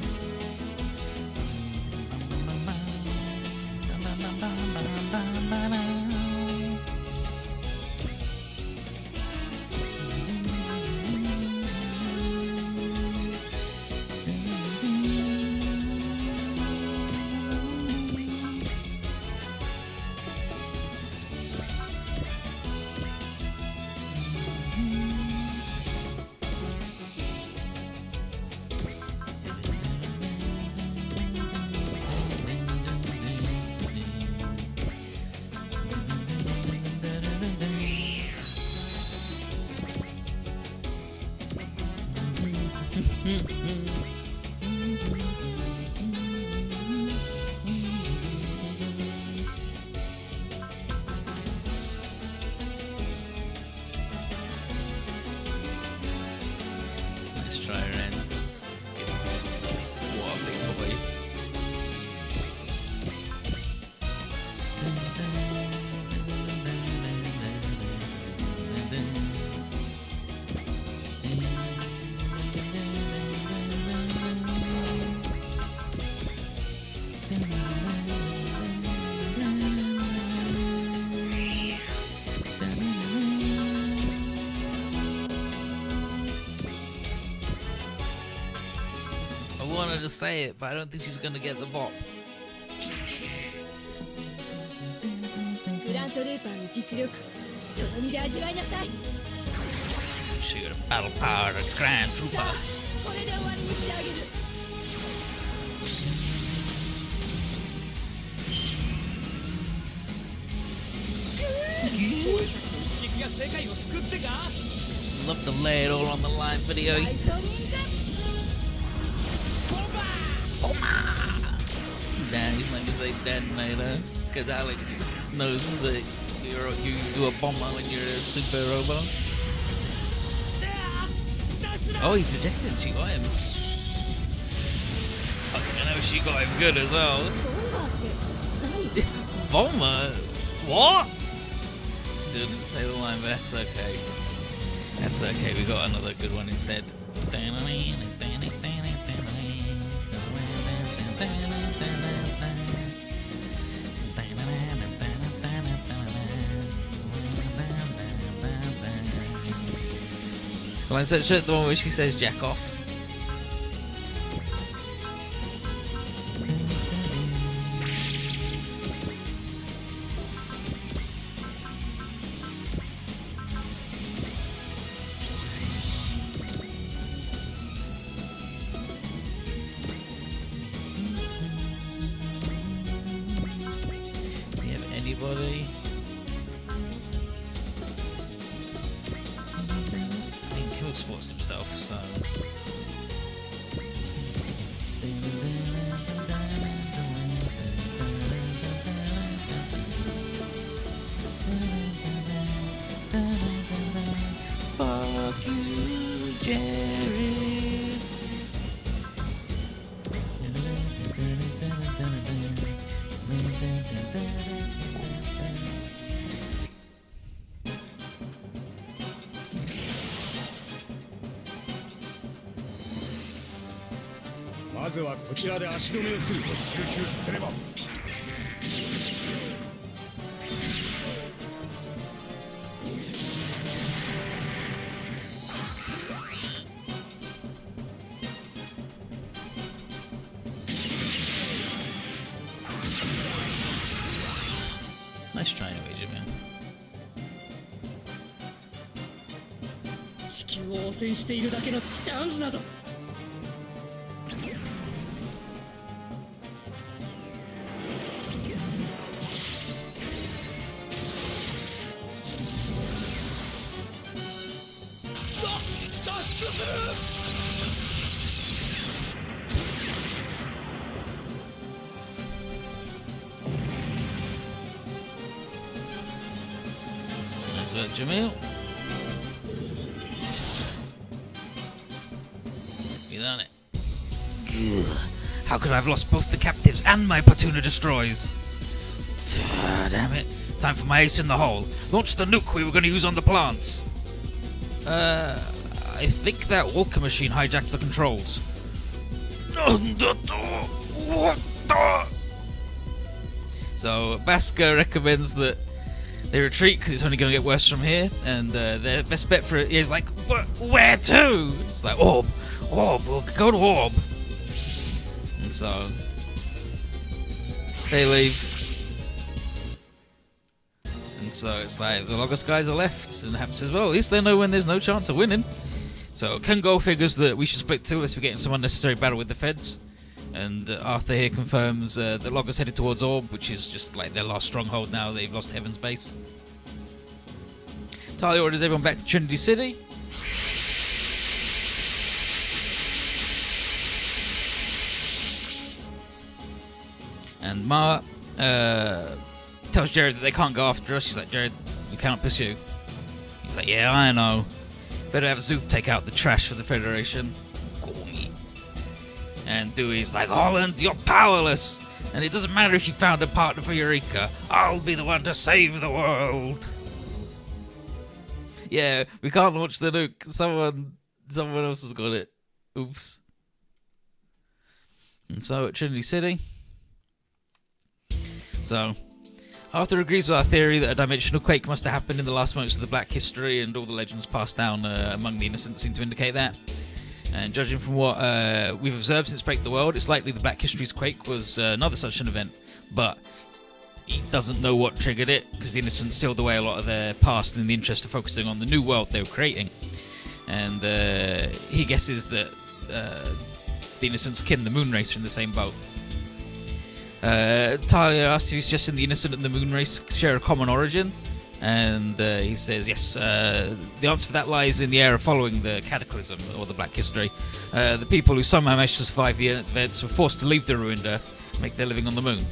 Nice try, Rand. What a big boy. I wanted to say it, but I don't think she's gonna get the bop. グラントルーパーの実力その身で味わいなさい She got a battle power, a Grand さ Trooper. あこれで終わりにしてあげる Love to lay it all on the line video. ライトニング Damn, he's not gonna say detonator, because Alex knows that you do a bomber when you're a super robot. Oh, he's ejected. She got him. Fucking hell, she got him good as well. ボンバーって Bomber? What? Still didn't say the line, but that's okay. That's okay. We got another good one instead. Well, let's search the one where she says jack off. Do you have anybody? Sports himself, so fuck you, Jared. First, まずはこちらで足止めをすると集中させれば。Nice try anyway, Jimmy. 地球を汚染しているだけのティターンズなど Nice work, Jamil. You done it. How could I have lost both the captives and my platoon of destroys? Damn it. Time for my ace in the hole. Launch the nuke we were going to use on the plants. I think that Walker machine hijacked the controls. What the? So Basker recommends that they retreat because it's only going to get worse from here, and their best bet for it is like, where to? It's like Orb, we'll go to Orb. And so they leave. And so it's like the Logos guys are left, and Hap says, well, at least they know when there's no chance of winning. So Kengo figures that we should split too, unless we get in some unnecessary battle with the feds. And Arthur here confirms that Logos headed towards Orb, which is just like their last stronghold now that they've lost Heaven's Base. Talia orders everyone back to Trinity City. And Ma tells Jared that they can't go after us. She's like, Jared, we cannot pursue. He's like, yeah, I know. Better have Zuth take out the trash for the Federation. And Dewey's like, Holland, you're powerless. And it doesn't matter if you found a partner for Eureka. I'll be the one to save the world. Yeah, we can't launch the nuke. Someone else has got it. Oops. And so at Trinity City. So Arthur agrees with our theory that a dimensional quake must have happened in the last moments of the Black History, and all the legends passed down among the innocent seem to indicate that. And judging from what we've observed since Break the World, it's likely the Black History's quake was another such an event, but he doesn't know what triggered it, because the Innocents sealed away a lot of their past in the interest of focusing on the new world they were creating. And he guesses that the Innocents kin the Moonrace are in the same boat. Talia asks if he's suggesting the Innocent and the Moonrace share a common origin, and he says yes. The answer for that lies in the era following the Cataclysm, or the Black History. The people who somehow managed to survive the events were forced to leave the ruined Earth and make their living on the Moon.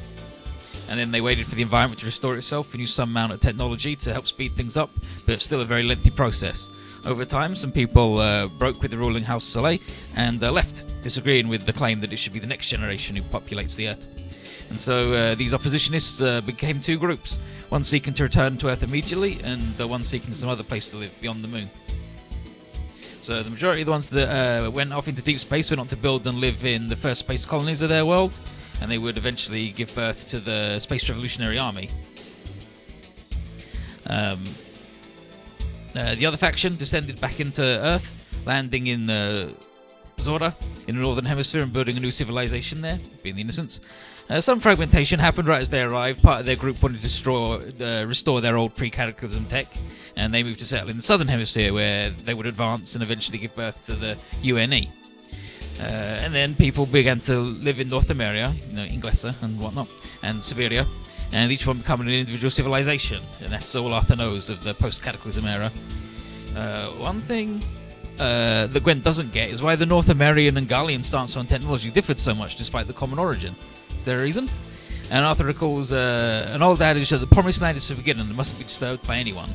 And then they waited for the environment to restore itself and used some amount of technology to help speed things up, but it's still a very lengthy process. Over time, some people broke with the ruling House Soleil and left, disagreeing with the claim that it should be the next generation who populates the Earth. And so these oppositionists became two groups, one seeking to return to Earth immediately, and one seeking some other place to live beyond the Moon. So the majority of the ones that went off into deep space went on to build and live in the first space colonies of their world, and they would eventually give birth to the Space Revolutionary Army. The other faction descended back into Earth, landing in Zora, in the Northern Hemisphere, and building a new civilization there, being the Innocents. Some fragmentation happened right as they arrived. Part of their group wanted to restore their old pre-cataclysm tech, and they moved to settle in the Southern Hemisphere, where they would advance and eventually give birth to the UNE. And then people began to live in North America, Inglesa and whatnot, and Siberia, and each one becoming an individual civilization. And that's all Arthur knows of the post-cataclysm era. One thing that Gwen doesn't get is why the North American and Gallian stance on technology differed so much despite the common origin. Is there a reason? And Arthur recalls an old adage that the promised land is forbidden and mustn't be disturbed by anyone.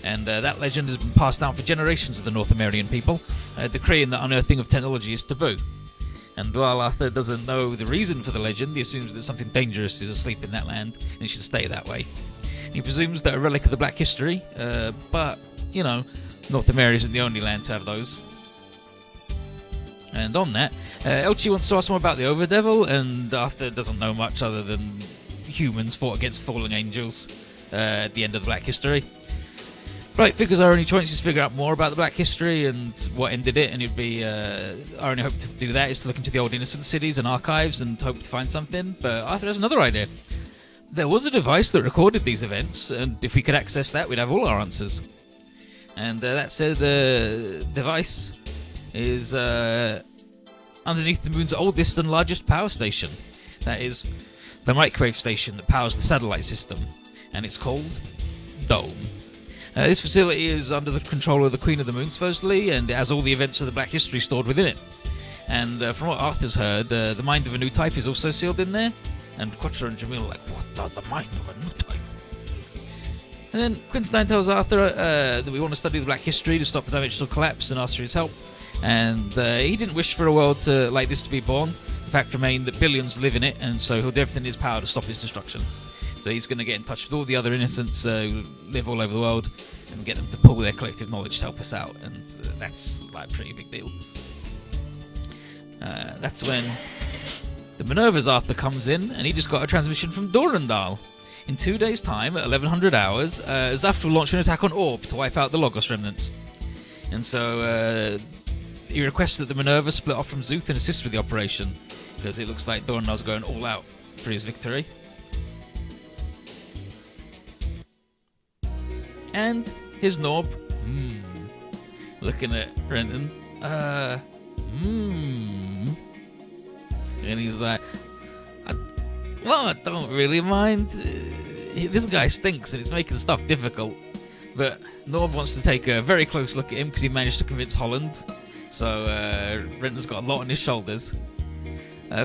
And that legend has been passed down for generations of the North American people, decreeing that unearthing of technology is taboo. And while Arthur doesn't know the reason for the legend, he assumes that something dangerous is asleep in that land, and it should stay that way. And he presumes that a relic of the Black History, but, North America isn't the only land to have those. And on that, Elchi wants to ask more about the Overdevil, and Arthur doesn't know much other than humans fought against fallen angels at the end of the Black History. Right, figures our only choice is to figure out more about the Black History and what ended it, and it'd be our only hope to do that is to look into the old Innocent cities and archives and hope to find something. But Arthur has another idea. There was a device that recorded these events, and if we could access that, we'd have all our answers. And that said, the device is underneath the moon's oldest and largest power station. That is the microwave station that powers the satellite system, and it's called Dome. This facility is under the control of the Queen of the Moon, supposedly, and it has all the events of the Black History stored within it. And from what Arthur's heard, the mind of a new type is also sealed in there, and Quattro and Jamil are like, what, the mind of a new type? And then Quinstein tells Arthur that we want to study the Black History to stop the dimensional collapse and ask for his help. And he didn't wish for a world like this to be born. The fact remained that billions live in it, and so he'll do everything in his power to stop its destruction. So he's going to get in touch with all the other innocents who live all over the world and get them to pull their collective knowledge to help us out. And that's like a pretty big deal. That's when the Minerva's Arthur comes in, and he just got a transmission from Durandal. In 2 days' time, at 1100 hours, Zaft will launch an attack on Orb to wipe out the Logos remnants. And so he requests that the Minerva split off from Zuth and assist with the operation, because it looks like Durandal's going all out for his victory. And here's Norb, looking at Renton, and he's like, I don't really mind. This guy stinks and it's making stuff difficult. But Norb wants to take a very close look at him because he managed to convince Holland. So Renton's got a lot on his shoulders.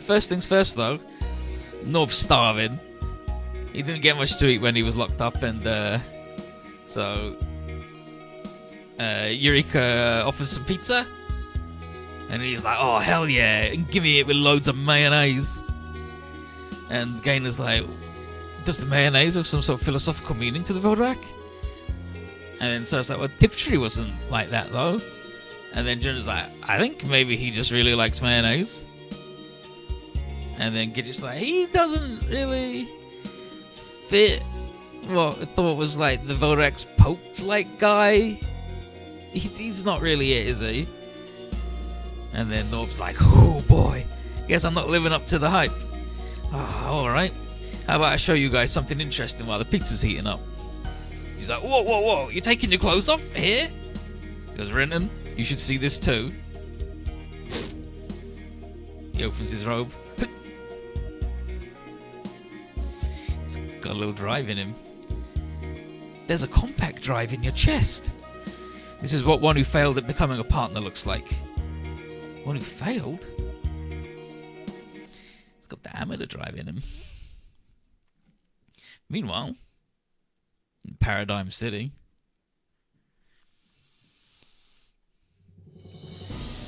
First things first, though, Norb's starving. He didn't get much to eat when he was locked up, and so Eureka offers some pizza. And he's like, oh, hell yeah, and give me it with loads of mayonnaise. And Gainer's like, does the mayonnaise have some sort of philosophical meaning to the Voldrak? And then Sarah's like, well, Tiptree wasn't like that, though. And then Jonah's like, I think maybe he just really likes mayonnaise. And then Gidget's like, he doesn't really fit what I thought was like the Voldrak's Pope-like guy. He's not really it, is he? And then Norb's like, oh boy, guess I'm not living up to the hype. Alright, how about I show you guys something interesting while the pizza's heating up? She's like, whoa, you're taking your clothes off here? He goes, Renton, you should see this too. He opens his robe. He's got a little drive in him. There's a compact drive in your chest. This is what one who failed at becoming a partner looks like. One who failed? He's got the amateur drive in him. Meanwhile, in Paradigm City.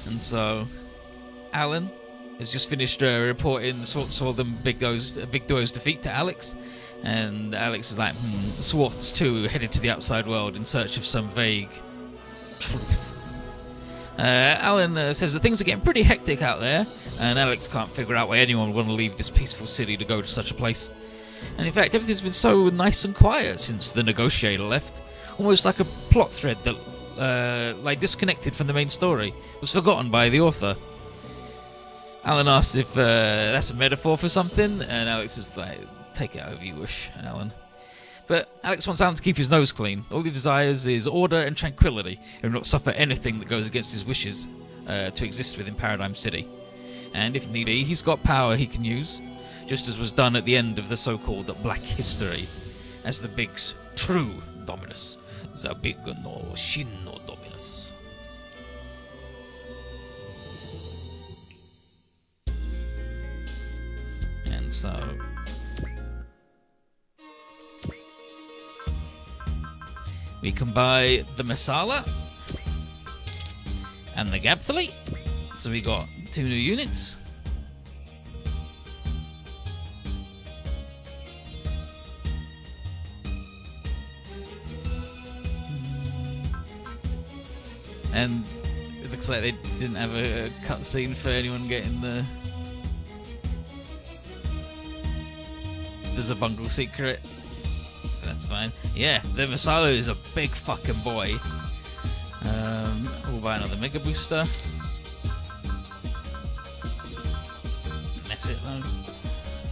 And so, Alan has just finished reporting Swordham Big Duo's defeat to Alex. And Alex is like, Swartz too headed to the outside world in search of some vague truth. Alan says that things are getting pretty hectic out there, and Alex can't figure out why anyone would want to leave this peaceful city to go to such a place. And in fact, everything's been so nice and quiet since the negotiator left, almost like a plot thread that, like disconnected from the main story, was forgotten by the author. Alan asks if that's a metaphor for something, and Alex is like, take it however you wish, Alan. But Alex wants Alan to keep his nose clean. All he desires is order and tranquility, and not suffer anything that goes against his wishes to exist within Paradigm City. And if need be, he's got power he can use, just as was done at the end of the so-called Black History, as the Big's true Dominus, the Big no Shin no Dominus. And so we can buy the Masala and the Gabthlete. So we got 2 new units. And it looks like they didn't have a cutscene for anyone getting the Zabungle secret. That's fine. Yeah, the Masala is a big fucking boy. We'll buy another Mega Booster. Mess it though.